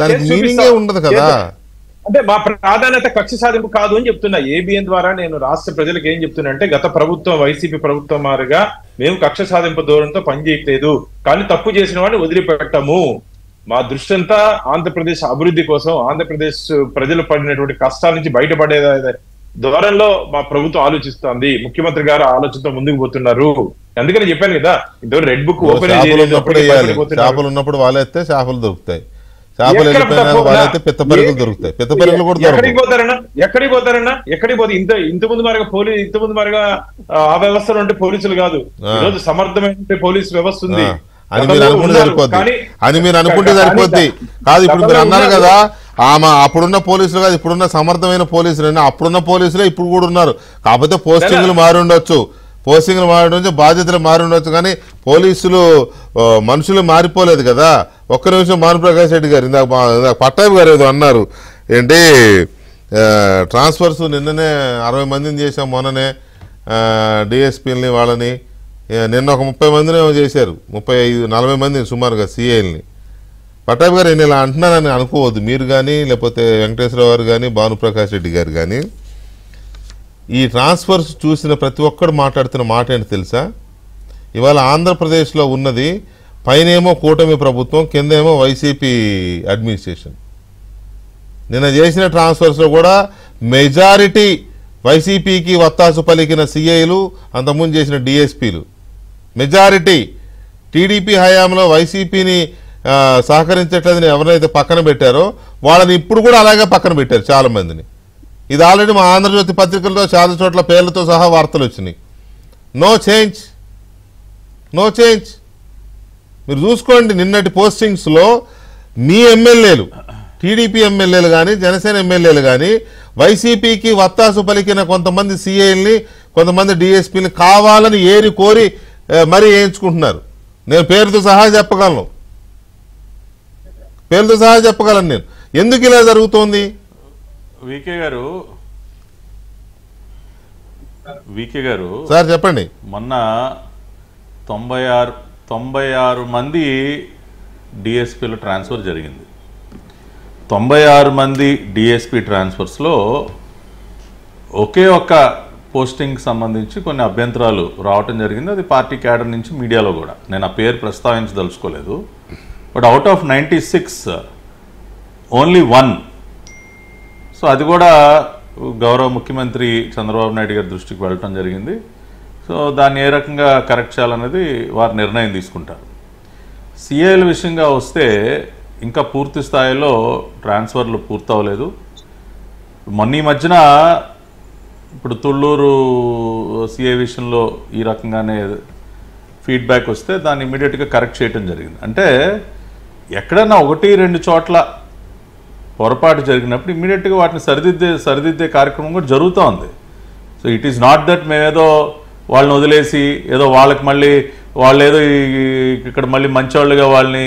దానికి మీనింగే ఉండదు కదా. అంటే మా ప్రాధాన్యత కక్ష సాధింపు కాదు అని చెప్తున్నా. ఏబిఎన్ ద్వారా నేను రాష్ట్ర ప్రజలకు ఏం చెప్తున్నా అంటే, గత ప్రభుత్వం వైసీపీ ప్రభుత్వం మారుగా మేము కక్ష సాధింపు ధోరణితో పనిచేయట్లేదు, కానీ తప్పు చేసిన వాడిని వదిలిపెట్టము. మా దృష్టి అంతా ఆంధ్రప్రదేశ్ అభివృద్ధి కోసం, ఆంధ్రప్రదేశ్ ప్రజలు పడినటువంటి కష్టాల నుంచి బయటపడే ధోరణిలో మా ప్రభుత్వం ఆలోచిస్తోంది. ముఖ్యమంత్రి గారు ఆలోచనతో ముందుకు పోతున్నారు. అందుకని చెప్పాను కదా, ఇంతవరకు రెడ్ బుక్ ఓపెన్ చేపలు ఉన్నప్పుడు వాళ్ళైతే చేపలు దొరుకుతాయి, చేపలు వెళ్ళిపోయినా వాళ్ళైతే పిత్త పెరుగులు దొరుకుతాయి. పిత్త పెరుగులు కూడా ఎక్కడికి పోతారన్నా ఎక్కడికి పోతే ఇంత ముందు మరిగా ఆ వ్యవస్థలో ఉంటే పోలీసులు కాదు, ఈరోజు సమర్థమైన పోలీసు వ్యవస్థ ఉంది అని మీరు అనుకుంటే సరిపోద్ది. కాదు, ఇప్పుడు మీరు అన్నారు కదా, ఆమె అప్పుడున్న పోలీసులు కాదు ఇప్పుడున్న సమర్థమైన పోలీసులు. అప్పుడున్న పోలీసులే ఇప్పుడు కూడా ఉన్నారు. కాకపోతే పోస్టింగ్లు మారి ఉండొచ్చు, బాధ్యతలు మారి ఉండొచ్చు, కానీ పోలీసులు మనుషులు మారిపోలేదు కదా. ఒక్క నిమిషం, భానుప్రకాష్ రెడ్డి గారు ఇందాక పట్టాభి గారు ఏదో అన్నారు, ఏంటి ట్రాన్స్ఫర్స్ నిన్ననే 60 మందిని చేశాం, మొన్ననే డిఎస్పీలని వాళ్ళని. నిన్న ఒక 30 మందిని చేశారు, 35-40 మందిని సుమారుగా సిఐల్ని. పట్టాభి గారు నేను ఇలా అంటున్నానని అనుకోవద్దు మీరు కానీ, లేకపోతే వెంకటేశ్వరరావు గారు కానీ, భానుప్రకాష్ రెడ్డి గారు కానీ. ఈ ట్రాన్స్ఫర్స్ చూసిన ప్రతి ఒక్కరు మాట్లాడుతున్న మాట ఏంటి తెలుసా? ఇవాళ ఆంధ్రప్రదేశ్లో ఉన్నది పైనేమో కూటమి ప్రభుత్వం, కిందేమో వైసీపీ అడ్మినిస్ట్రేషన్. నిన్న చేసిన ట్రాన్స్ఫర్స్లో కూడా మెజారిటీ వైసీపీకి వత్తాసు పలికిన సిఐలు, అంతకుముందు చేసిన డిఎస్పీలు మెజారిటీ. టీడీపీ హయాంలో వైసీపీని సహకరించట్లేదని ఎవరైతే పక్కన పెట్టారో వాళ్ళని ఇప్పుడు కూడా అలాగే పక్కన పెట్టారు చాలా మందిని. ఇది ఆల్రెడీ మా ఆంధ్రజ్యోతి పత్రికల్లో చాలా చోట్ల పేర్లతో సహా వార్తలు వచ్చినాయి. No change. మీరు చూసుకోండి, నిన్నటి పోస్టింగ్స్లో మీ ఎమ్మెల్యేలు, టీడీపీ ఎమ్మెల్యేలు కానీ, జనసేన ఎమ్మెల్యేలు కానీ, వైసీపీకి వత్తాసు పలికిన కొంతమంది సిఐల్ని, కొంతమంది డిఎస్పీని కావాలని ఏరి కోరి మరీ వేయించుకుంటున్నారు. నేను పేరుతో సహా చెప్పగలను నేను. ఎందుకు ఇలా జరుగుతోంది? వికే గారు సార్ చెప్పండి. మొన్న 96 మంది డిఎస్పీలు ట్రాన్స్ఫర్ జరిగింది. 96 మంది డిఎస్పీ ట్రాన్స్ఫర్స్లో ఒకే ఒక్క పోస్టింగ్ సంబంధించి కొన్ని అభ్యంతరాలు రావటం జరిగింది. అది పార్టీ క్యాడర్ నుంచి మీడియాలో కూడా, నేను ఆ పేరు ప్రస్తావించదలుచుకోలేదు. But out of 96 only 1. So అది కూడా గౌరవ ముఖ్యమంత్రి చంద్రబాబు నాయుడు గారి దృష్టికి వెళ్ళటం జరిగింది. సో దాన్ని ఏ రకంగా కరెక్ట్ చేయాలనేది వారు నిర్ణయం తీసుకుంటారు. సిఐల విషయంగా వస్తే ఇంకా పూర్తి స్థాయిలో ట్రాన్స్ఫర్లు పూర్తవలేదు. మొన్న ఈ మధ్యన ఇప్పుడు తుళ్ళూరు సిఐ విషయంలో ఈ రకంగానే ఫీడ్బ్యాక్ వస్తే దాన్ని ఇమీడియట్గా కరెక్ట్ చేయడం జరిగింది. అంటే ఎక్కడైనా 1-2 చోట్ల పొరపాటు జరిగినప్పుడు ఇమీడియట్గా వాటిని సరిదిద్దే కార్యక్రమం కూడా జరుగుతూ ఉంది. So it is not that మేమేదో వాళ్ళని వదిలేసి ఏదో వాళ్ళకి మళ్ళీ వాళ్ళు ఏదో ఇక్కడ మళ్ళీ మంచివాళ్ళుగా వాళ్ళని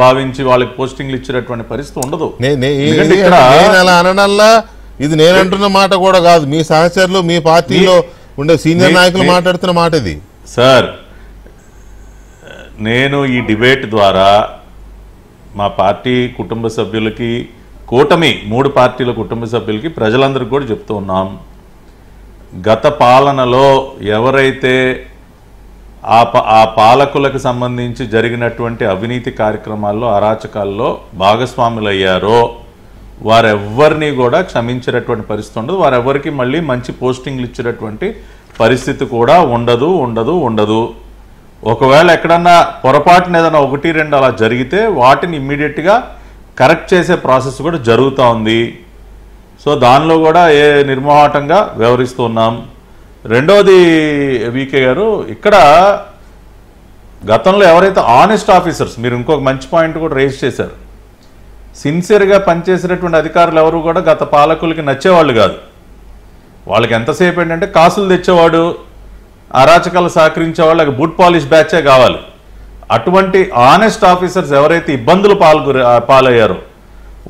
భావించి వాళ్ళకి పోస్టింగ్లు ఇచ్చేటటువంటి పరిస్థితి ఉండదు. అలా అనడల్లా ఇది నేనంటున్న మాట కూడా కాదు, మీ సహచరులు మీ పార్టీలో ఉండే సీనియర్ నాయకులు మాట్లాడుతున్న మాట ఇది. సార్, నేను ఈ డిబేట్ ద్వారా మా పార్టీ కుటుంబ సభ్యులకి, కూటమి 3 పార్టీల కుటుంబ సభ్యులకి, ప్రజలందరికీ కూడా చెప్తూ ఉన్నాం. గత పాలనలో ఎవరైతే ఆ పాలకులకు సంబంధించి జరిగినటువంటి అవినీతి కార్యక్రమాల్లో, అరాచకాల్లో భాగస్వాములయ్యారో వారెవ్వరిని కూడా క్షమించేటటువంటి పరిస్థితి ఉండదు. వారెవ్వరికి మళ్ళీ మంచి పోస్టింగ్లు ఇచ్చేటటువంటి పరిస్థితి కూడా ఉండదు. ఒకవేళ ఎక్కడన్నా పొరపాటున ఏదైనా 1-2 అలా జరిగితే వాటిని ఇమ్మీడియట్గా కరెక్ట్ చేసే ప్రాసెస్ కూడా జరుగుతూ ఉంది. సో దానిలో కూడా నిర్మోహాటంగా వ్యవహరిస్తున్నాం. రెండోది వికే గారు, ఇక్కడ గతంలో ఎవరైతే ఆనెస్ట్ ఆఫీసర్స్, మీరు ఇంకొక మంచి పాయింట్ కూడా రేజ్ చేశారు, సిన్సియర్గా పనిచేసేటటువంటి అధికారులు ఎవరు కూడా గత పాలకులకి నచ్చేవాళ్ళు కాదు. వాళ్ళకి ఎంతసేపు ఏంటంటే కాసులు తెచ్చేవాడు, అరాచకాలు సహకరించేవాళ్ళు బూట్ పాలిష్ బ్యాచే కావాలి. అటువంటి ఆనెస్ట్ ఆఫీసర్స్ ఎవరైతే ఇబ్బందులు పాలయ్యారో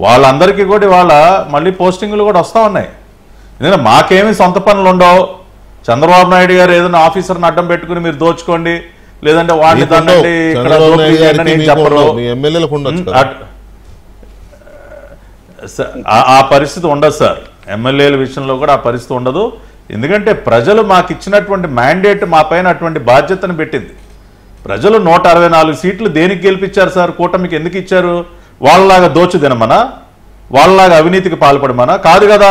వాళ్ళందరికీ కూడా వాళ్ళ మళ్ళీ పోస్టింగ్లు కూడా వస్తూ ఉన్నాయి. ఎందుకంటే మాకేమీ సొంత పనులు ఉండవు. చంద్రబాబు నాయుడు గారు ఏదైనా ఆఫీసర్ని అడ్డం పెట్టుకుని మీరు దోచుకోండి, లేదంటే వాడిని తండ్రి చెప్పరు, ఆ పరిస్థితి ఉండదు సార్. ఎమ్మెల్యేల విషయంలో కూడా ఆ పరిస్థితి ఉండదు. ఎందుకంటే ప్రజలు మాకు ఇచ్చినటువంటి మ్యాండేట్ మా పైన అటువంటి బాధ్యతను పెట్టింది. ప్రజలు 164 సీట్లు దేనికి గెలిపించారు సార్? కూటమికి ఎందుకు ఇచ్చారు? వాళ్ళలాగా దోచు తినమనా, వాళ్ళలాగా అవినీతికి పాల్పడమనా? కాదు కదా.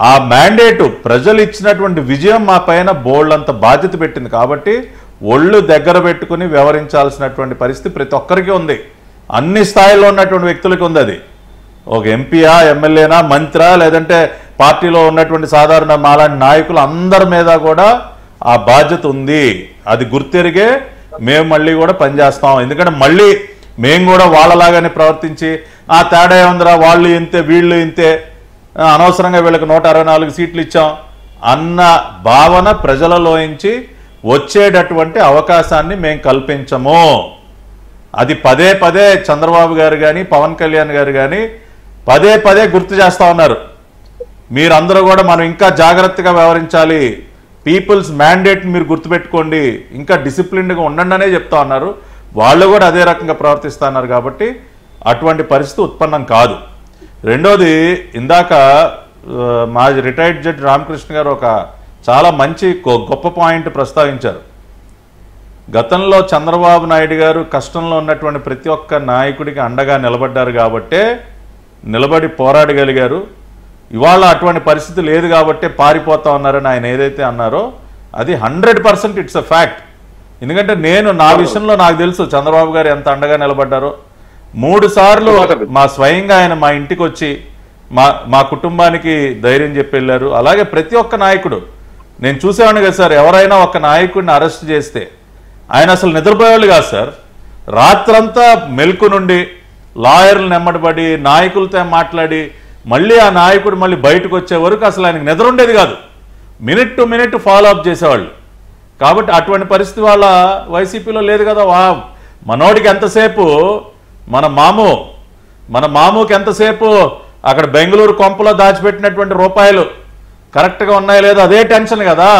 ఆ మ్యాండేటు ప్రజలు ఇచ్చినటువంటి విజయం మా పైన బోల్డంత బాధ్యత పెట్టింది. కాబట్టి ఒళ్ళు దగ్గర పెట్టుకుని వ్యవహరించాల్సినటువంటి పరిస్థితి ప్రతి ఒక్కరికి ఉంది. అన్ని స్థాయిల్లో ఉన్నటువంటి వ్యక్తులకి ఉంది. అది ఒక ఎంపీయా, ఎమ్మెల్యేనా, మంత్రా, లేదంటే పార్టీలో ఉన్నటువంటి సాధారణ మాలాంటి నాయకులు అందరి మీద కూడా ఆ బాధ్యత ఉంది. అది గుర్తెరిగే మేము మళ్ళీ కూడా పనిచేస్తాం. ఎందుకంటే మళ్ళీ మేము కూడా వాళ్ళలాగానే ప్రవర్తించి ఆ తేడా ఏముందిరా, వాళ్ళు ఇంతే వీళ్ళు ఇంతే, అనవసరంగా వీళ్ళకి 164 సీట్లు ఇచ్చాం అన్న భావన ప్రజలలోంచి వచ్చేటటువంటి అవకాశాన్ని మేము కల్పించము. అది పదే చంద్రబాబు గారు కానీ పవన్ కళ్యాణ్ గారు కానీ పదే గుర్తు చేస్తా ఉన్నారు. మీరందరూ కూడా మనం ఇంకా జాగ్రత్తగా వ్యవహరించాలి, పీపుల్స్ మ్యాండేట్ మీరు గుర్తుపెట్టుకోండి, ఇంకా డిసిప్లిన్డ్గా ఉండండి అనే చెప్తా ఉన్నారు. వాళ్ళు కూడా అదే రకంగా ప్రవర్తిస్తున్నారు. కాబట్టి అటువంటి పరిస్థితి ఉత్పన్నం కాదు. రెండోది, ఇందాక మాజీ రిటైర్డ్ జడ్జి రామకృష్ణ గారు ఒక చాలా మంచి గొప్ప పాయింట్ ప్రస్తావించారు. గతంలో చంద్రబాబు నాయుడు గారు కష్టంలో ఉన్నటువంటి ప్రతి ఒక్క నాయకుడికి అండగా నిలబడ్డారు కాబట్టే నిలబడి పోరాడగలిగారు. ఇవాళ అటువంటి పరిస్థితి లేదు కాబట్టే పారిపోతా ఉన్నారని ఆయన ఏదైతే అన్నారో అది 100% ఇట్స్ అ ఫ్యాక్ట్. ఎందుకంటే నా విషయంలో నాకు తెలుసు చంద్రబాబు గారు ఎంత అండగా నిలబడ్డారో. 3 సార్లు స్వయంగా ఆయన మా ఇంటికి వచ్చి మా కుటుంబానికి ధైర్యం చెప్పి వెళ్ళారు. అలాగే ప్రతి ఒక్క నాయకుడు నేను చూసేవాడిని కదా సార్, ఎవరైనా ఒక నాయకుడిని అరెస్ట్ చేస్తే ఆయన అసలు నిద్రపోయేవాళ్ళు కాదు సార్. రాత్రంతా మెలకు నుండి లాయర్లు నెమ్మడిపడి నాయకులతో మాట్లాడి మళ్ళీ ఆ నాయకుడు మళ్ళీ బయటకు వచ్చే వరకు అసలు ఆయనకు నిద్ర ఉండేది కాదు. Minute to minute follow up చేసేవాళ్ళు. కాబట్టి అటువంటి పరిస్థితి వాళ్ళ వైసీపీలో లేదు కదా. మనోడికి ఎంతసేపు మన మామూకి ఎంతసేపు అక్కడ బెంగళూరు కొంపలో దాచిపెట్టినటువంటి రూపాయలు కరెక్ట్గా ఉన్నాయో లేదో అదే టెన్షన్ కదా.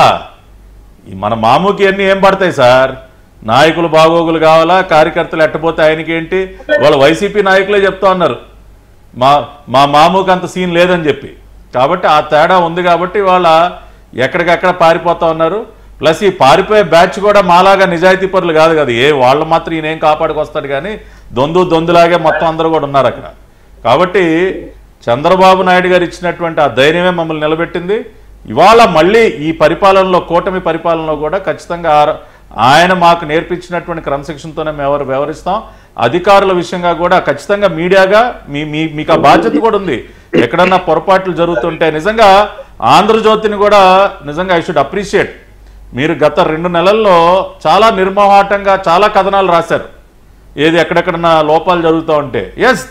మన మామూకి అన్నీ ఏం పడతాయి సార్? నాయకులు బాగోగులు కావాలా, కార్యకర్తలు ఎట్టపోతే ఆయనకి ఏంటి? వాళ్ళ వైసీపీ నాయకులే చెప్తా ఉన్నారు మా మామూకి అంత సీన్ లేదని చెప్పి. కాబట్టి ఆ తేడా ఉంది కాబట్టి వాళ్ళ ఎక్కడికక్కడ పారిపోతా ఉన్నారు. ప్లస్ ఈ పారిపోయే బ్యాచ్ కూడా మాలాగా నిజాయితీ పరులు కాదు కదా. వాళ్ళు మాత్రం ఈయనేం కాపాడుకొస్తాడు కానీ దొందులాగే మొత్తం అందరూ కూడా ఉన్నారు అక్కడ. కాబట్టి చంద్రబాబు నాయుడు గారు ఇచ్చినటువంటి ఆ ధైర్యమే మమ్మల్ని నిలబెట్టింది. ఇవాళ మళ్ళీ ఈ పరిపాలనలో, కూటమి పరిపాలనలో కూడా ఖచ్చితంగా ఆయన మాకు నేర్పించినటువంటి క్రమశిక్షణతోనే మేము వ్యవహరిస్తాం. అధికారుల విషయంగా కూడా ఖచ్చితంగా మీడియాగా మీకు ఆ బాధ్యత కూడా ఉంది. ఎక్కడన్నా పొరపాట్లు జరుగుతుంటే నిజంగా ఆంధ్రజ్యోతిని కూడా నిజంగా ఐ షుడ్ అప్రిషియేట్. మీరు గత 2 నెలల్లో చాలా నిర్మోహాటంగా చాలా కథనాలు రాశారు, ఏది ఎక్కడెక్కడన్నా లోపాలు జరుగుతూ ఉంటే. Yes,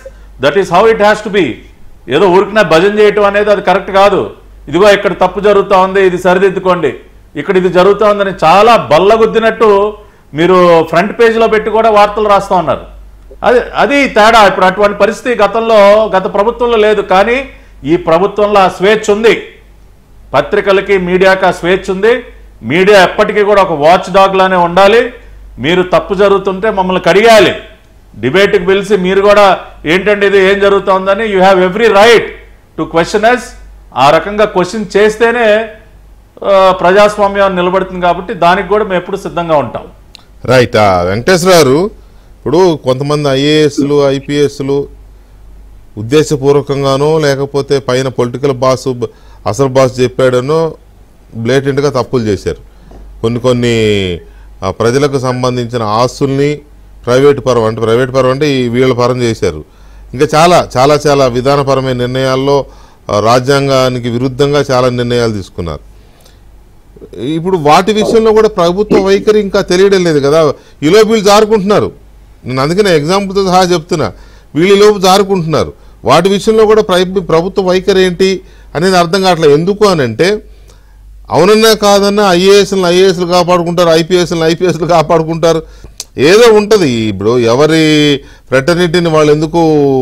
that is how it has to be. ఏదో ఊరికినా భజన చేయటం అనేది అది కరెక్ట్ కాదు. ఇదిగో ఇక్కడ తప్పు జరుగుతూ ఉంది, ఇది సరిదిద్దుకోండి, ఇక్కడ ఇది జరుగుతూ ఉందని చాలా బల్లగుద్దినట్టు మీరు ఫ్రంట్ పేజీలో పెట్టి కూడా వార్తలు రాస్తూ ఉన్నారు. అది తేడా. ఇప్పుడు అటువంటి పరిస్థితి గత ప్రభుత్వంలో లేదు. కానీ ఈ ప్రభుత్వంలో ఆ స్వేచ్ఛ ఉంది. పత్రికలకి, మీడియాకి ఆ స్వేచ్ఛ ఉంది. మీడియా ఎప్పటికీ కూడా ఒక వాచ్ డాగ్ లానే ఉండాలి. మీరు తప్పు జరుగుతుంటే మమ్మల్ని కడిగాలి, డిబేట్కి పిలిచి మీరు కూడా ఏంటంటే ఇది ఏం జరుగుతుందని you have every right to question us. ఆ రకంగా క్వశ్చన్ చేస్తేనే ప్రజాస్వామ్యం నిలబడుతుంది. కాబట్టి దానికి కూడా మేము ఎప్పుడు సిద్ధంగా ఉంటాం. రైట్. వెంకటేశ్వర గారు, ఇప్పుడు కొంతమంది ఐఏఎస్లు, ఐపీఎస్లు ఉద్దేశపూర్వకంగానో లేకపోతే పైన పొలిటికల్ బాస్, అసలు బాస్ చెప్పాడనో బ్లేటెంట్గా తప్పులు చేశారు. కొన్ని ప్రజలకు సంబంధించిన ఆస్తుల్ని ప్రైవేట్ పరం అంటే వీళ్ళ పరం చేశారు. ఇంకా చాలా విధానపరమైన నిర్ణయాల్లో రాజ్యాంగానికి విరుద్ధంగా చాలా నిర్ణయాలు తీసుకున్నారు. ఇప్పుడు వాటి విషయంలో కూడా ప్రభుత్వ వైఖరి ఇంకా తెలియడం లేదు కదా. ఈలోపు వీళ్ళు జారుకుంటున్నారు. నేను అందుకనే ఎగ్జాంపుల్తో సహా చెప్తున్నా, వీళ్ళలోపు జారుకుంటున్నారు. వాటి విషయంలో కూడా ప్రభుత్వ వైఖరి ఏంటి అనేది అర్థం కావట్లేదు. ఎందుకు అని అంటే, అవునన్నా కాదన్నా ఐఏఎస్లు కాపాడుకుంటారు, ఐపీఎస్లు కాపాడుకుంటారు, ఏదో ఉంటుంది. ఇప్పుడు ఎవరి ఫ్రెటర్నిటీని వాళ్ళు ఎందుకు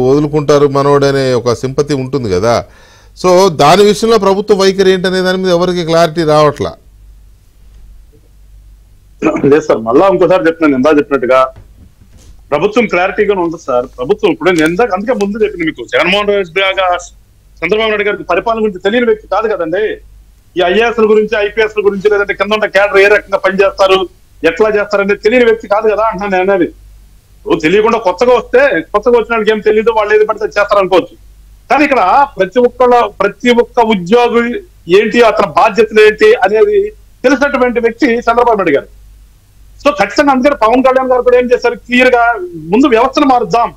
వదులుకుంటారు మనోడనే ఒక సింపతి ఉంటుంది కదా. సో దాని విషయంలో ప్రభుత్వ వైఖరి ఏంటనే దాని మీద ఎవరికి క్లారిటీ రావట్లా. లేదు సార్, మళ్ళా ఇంకోసారి చెప్తున్నాను, ఎంత చెప్పినట్టుగా ప్రభుత్వం క్లారిటీగానే ఉంటుంది సార్. ప్రభుత్వం ఇప్పుడు నేను అందుకే ముందు చెప్పింది మీకు, జగన్మోహన్ రెడ్డి గారు చంద్రబాబు నాయుడు గారికి పరిపాలన గురించి తెలియని వ్యక్తి కాదు కదండి. ఈ ఐఏఎస్ల గురించి, ఐపీఎస్ల గురించి, లేదంటే కింద ఉన్న క్యాడర్ ఏ రకంగా పనిచేస్తారు, ఎట్లా చేస్తారనేది తెలియని వ్యక్తి కాదు కదా అంటున్నాను నేను. అనేది తెలియకుండా కొత్తగా వచ్చిన వాళ్ళకి ఏం తెలియదు, వాళ్ళు ఏది పడితే చేస్తారనుకోవచ్చు. కానీ ఇక్కడ ప్రతి ఒక్క ఉద్యోగి ఏంటి, అతని బాధ్యతలు ఏంటి అనేది తెలిసినటువంటి వ్యక్తి చంద్రబాబు నాయుడు గారు. సో ఖచ్చితంగా అందుకని పవన్ కళ్యాణ్ గారు కూడా ఏం చేశారు, క్లియర్ గా ముందు వ్యవస్థను మారుద్దాం,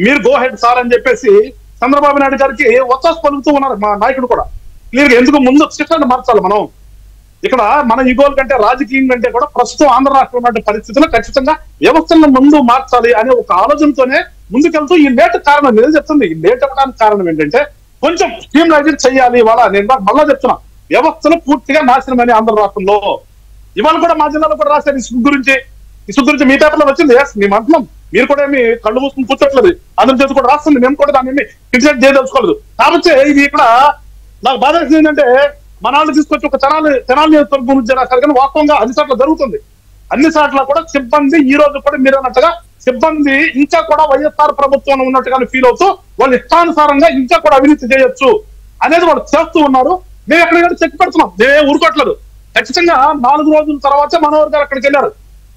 మీరు గో హెడ్ సార్ అని చెప్పేసి చంద్రబాబు నాయుడు గారికి ఒత్తాసు పలుకుతూ ఉన్నారు. మా నాయకుడు కూడా క్లియర్ గా ఎందుకు ముందు శిక్షణ మార్చాలి. మనం ఇక్కడ మన ఈగోల్ కంటే, రాజకీయం కంటే కూడా ప్రస్తుతం ఆంధ్ర రాష్ట్రం ఉన్న పరిస్థితుల్లో ఖచ్చితంగా వ్యవస్థలను ముందు మార్చాలి అనే ఒక ఆలోచనతోనే ముందుకెళ్తూ ఈ లేట్ కారణం నేను చెప్తుంది. ఈ లేట్ అవ్వడానికి కారణం ఏంటంటే కొంచెం స్ట్రీమ్ లైన్ చేయాలి. ఇవాళ నేను మళ్ళా చెప్తున్నా, వ్యవస్థలు పూర్తిగా నాశనమని ఆంధ్ర రాష్ట్రంలో. ఇవాళ కూడా మా జిల్లాలో కూడా రాశారు ఇసుక గురించి మీ పేపర్లో వచ్చింది. మేము అంటున్నాం, మీరు కూడా ఏమి కళ్ళు మూసుకుని కూర్చోట్లేదు, అందరి చేతి కూడా రాస్తుంది. మేము కూడా దాన్ని క్రిటిసైజ్ చేయదలుచుకోలేదు. కాబట్టి ఇది ఇక్కడ నాకు బాధ ఏంటంటే, మన వాళ్ళు తీసుకొచ్చి ఒక తెనాలి గురించి రాశారు, కానీ వాస్తవంగా అన్ని చోట్ల జరుగుతుంది. అన్ని చోట్ల కూడా సిబ్బంది ఈ రోజు కూడా మీరు అన్నట్టుగా సిబ్బంది ఇంకా కూడా వైఎస్ఆర్ ప్రభుత్వంలో ఉన్నట్టుగానే ఫీల్ అవుతూ వాళ్ళు ఇష్టానుసారంగా ఇంకా కూడా అవినీతి చేయొచ్చు అనేది వాళ్ళు చేస్తూ ఉన్నారు. మేము ఎక్కడికైనా చెక్ పెడుతున్నాం, మేము ఊరుకోవట్లేదు. ఖచ్చితంగా 4 రోజుల తర్వాత మనోహర్ గారు అక్కడికి వెళ్ళారు.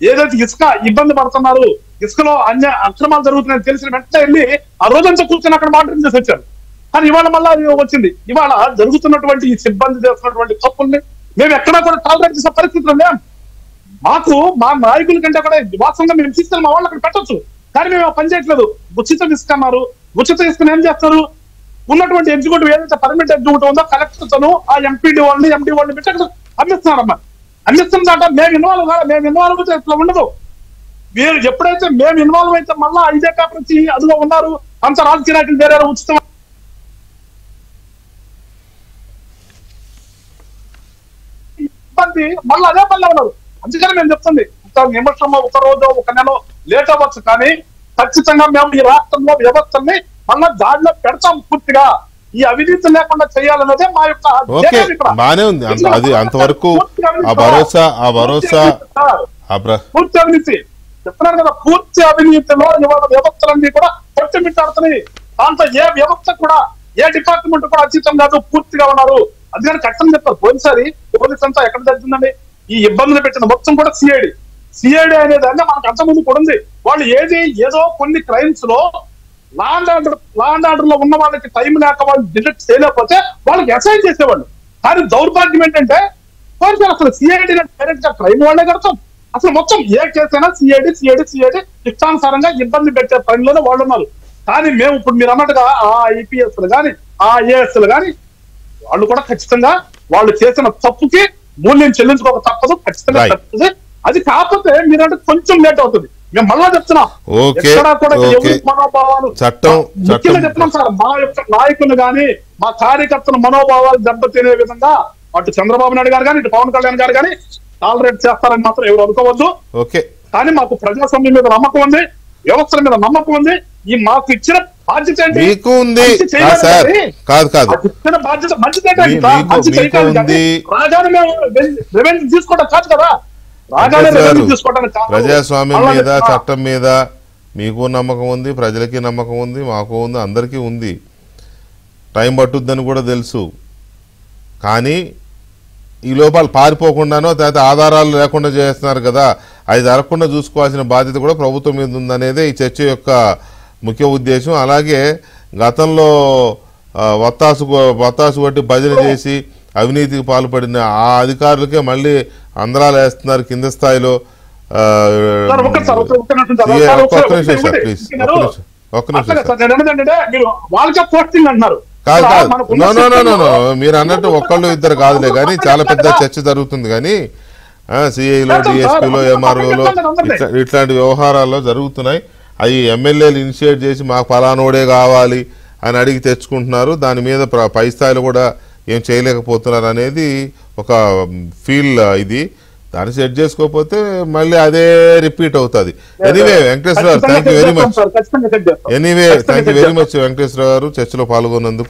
ఏదైతే ఇసుక ఇబ్బంది పడుతున్నారు, ఇసుకలో అన్ని అక్రమాలు జరుగుతున్నాయని తెలిసిన వెంటనే వెళ్ళి ఆ రోజంతా కూర్చొని అక్కడ మానిటరింగ్ చేసి వచ్చారు. కానీ ఇవాళ మళ్ళా వచ్చింది. ఇవాళ జరుగుతున్నటువంటి ఈ సిబ్బంది చేస్తున్నటువంటి తప్పుల్ని మేము ఎక్కడా కూడా టాలరేట్ చేసే పరిస్థితులు లేం. మాకు మా నాయకుల కంటే కూడా వాస్తవంగా మేము తీసుకెళ్ళి మా వాళ్ళు అక్కడ పెట్టచ్చు, కానీ మేము పని చేయట్లేదు. ఉచిత ఇసుక అన్నారు. ఉచిత ఇసుకను ఏం చేస్తారు, ఉన్నటువంటి ఎగ్జిక్యూటివ్ ఏదైతే పర్మనెంట్ ఎగ్జిక్యూటివ్ ఉందో కలెక్టర్ తను ఆ ఎంపీడీ వాళ్ళని ఎంపీ వాళ్ళని పెట్టి అక్కడ అందిస్తున్నారమ్మా. అందిస్తుందంట మేము ఇన్వాల్వ్ కాదు, మేము ఇన్వాల్వ్ అయితే ఇట్లా ఉండదు. మీరు ఎప్పుడైతే మేము ఇన్వాల్వ్ అయితే మళ్ళా ఇదే పేపర్ వచ్చి అదిలో ఉన్నారు అంత రాజకీయ నాయకులు వేరే ఉచితం మళ్ళీ అదే పనిలో ఉన్నారు. అందుకని మేము చెప్తుంది, ఒక నిమిషంలో, ఒక రోజు, ఒక నెల లేట్ అవ్వచ్చు, కానీ ఖచ్చితంగా మేము ఈ రాష్ట్రంలో వ్యవస్థల్ని మళ్ళా దాడిలో పెడతాం. పూర్తిగా ఈ అవినీతి లేకుండా చేయాలన్నదే మా యొక్క బానే ఉంది. అది అంతవరకు పూర్తి అవినీతి చెప్తున్నారు కదా. పూర్తి అవినీతిలో ఇవాళ వ్యవస్థలన్నీ కూడా కొట్టుమిట్టాడుతున్నాయి. దాంట్లో ఏ వ్యవస్థ కూడా, ఏ డిపార్ట్మెంట్ కూడా అతీతం కాదు, పూర్తిగా ఉన్నారు. అందుకని ఖచ్చితంగా చెప్తారు. పోలీస్ అంతా ఎక్కడ జరుగుతుందండి, ఈ ఇబ్బందులు పెట్టిన మొత్తం కూడా సిఐడి అనేది అంటే మనకు అంతకుముందు కూడా ఉంది. వాళ్ళు ఏదో కొన్ని క్రైమ్స్ లో లా అండ్ ఆర్డర్ లో ఉన్న వాళ్ళకి టైం లేక వాళ్ళు డిలీట్ చేయలేకపోతే వాళ్ళకి అసైన్ చేసేవాళ్ళు. కానీ దౌర్భాగ్యం ఏంటంటే కొంచెం అసలు సిఐడి డైరెక్ట్ గా క్రైమ్ వాళ్ళే కడతాం. అసలు మొత్తం ఏ కేసైనా సిఐడి ఇష్టానుసారంగా ఇబ్బంది పెట్టే పనిలోనే వాళ్ళు ఉన్నారు. కానీ మేము ఇప్పుడు మీరు అన్నట్టుగా ఆ ఐపీఎస్లు కానీ ఆ ఐఏఎస్లు కానీ వాళ్ళు కూడా ఖచ్చితంగా వాళ్ళు చేసిన తప్పుకి మూల్యం చెల్లించుకోక తప్పదు, ఖచ్చితంగా తప్పుతుంది. అది కాకపోతే మీరంటే కొంచెం లేట్ అవుతుంది. మేము మళ్ళా చెప్తున్నాం, ఎక్కడా కూడా ఎవరి మనోభావాలు ముఖ్యంగా చెప్తున్నాం సార్, మా యొక్క నాయకులు కానీ మా కార్యకర్తల మనోభావాలు దెబ్బతినే విధంగా అటు చంద్రబాబు నాయుడు గారు కానీ ఇటు పవన్ కళ్యాణ్ గారు కానీ టాలరేట్ చేస్తారని మాత్రం ఎవరు అనుకోవద్దు. కానీ మాకు ప్రజాస్వామ్యం మీద నమ్మకం ఉంది, వ్యవస్థల మీద నమ్మకం ఉంది. ఈ మాకు ఇచ్చిన బాధ్యత మీకు ఉంది ఇచ్చిన బాధ్యత మంచిదే. రాగానే మేము రెవెన్యూ తీసుకోవడం కాదు కదా, రాగానే రెవెన్యూ తీసుకోవడానికి ప్రజాస్వామ్యం మీద చట్టం మీద మీకు నమ్మకం ఉంది, ప్రజలకి నమ్మకం ఉంది, మాకు ఉంది, అందరికీ ఉంది. టైం పట్టుద్దని కూడా తెలుసు. కానీ ఈ లోపాలు పారిపోకుండానో తర్వాత ఆధారాలు లేకుండా చేస్తున్నారు కదా, అది జరగకుండా చూసుకోవాల్సిన బాధ్యత కూడా ప్రభుత్వం మీద ఉందనేదే ఈ చర్చ యొక్క ముఖ్య ఉద్దేశం. అలాగే గతంలో వత్తాసు కొట్టి భజన చేసి అవినీతికి పాల్పడిన ఆ అధికారులకే మళ్ళీ అంతరాలు వేస్తున్నారు కింద స్థాయిలో. మీరు అన్నట్టు ఒక్కళ్ళు ఇద్దరు కాదులే కానీ చాలా పెద్ద చర్చ జరుగుతుంది. కానీ సిఐలో, డిఎస్పీలో, ఎంఆర్ఓలో ఇట్లాంటి వ్యవహారాల్లో జరుగుతున్నాయి. అవి ఎమ్మెల్యేలు ఇనిషియేట్ చేసి మాకు ఫలానోడే కావాలి అని అడిగి తెచ్చుకుంటున్నారు. దాని మీద పై స్థాయిలో కూడా ఏం చేయలేకపోతున్నారు అనేది ఒక ఫీల్. ఇది దాన్ని సెట్ చేసుకోకపోతే మళ్ళీ అదే రిపీట్ అవుతుంది. ఎనీవే వెంకటేశ్వర గారు, thank you very much. Venkateswara గారు చర్చలో పాల్గొన్నందుకు.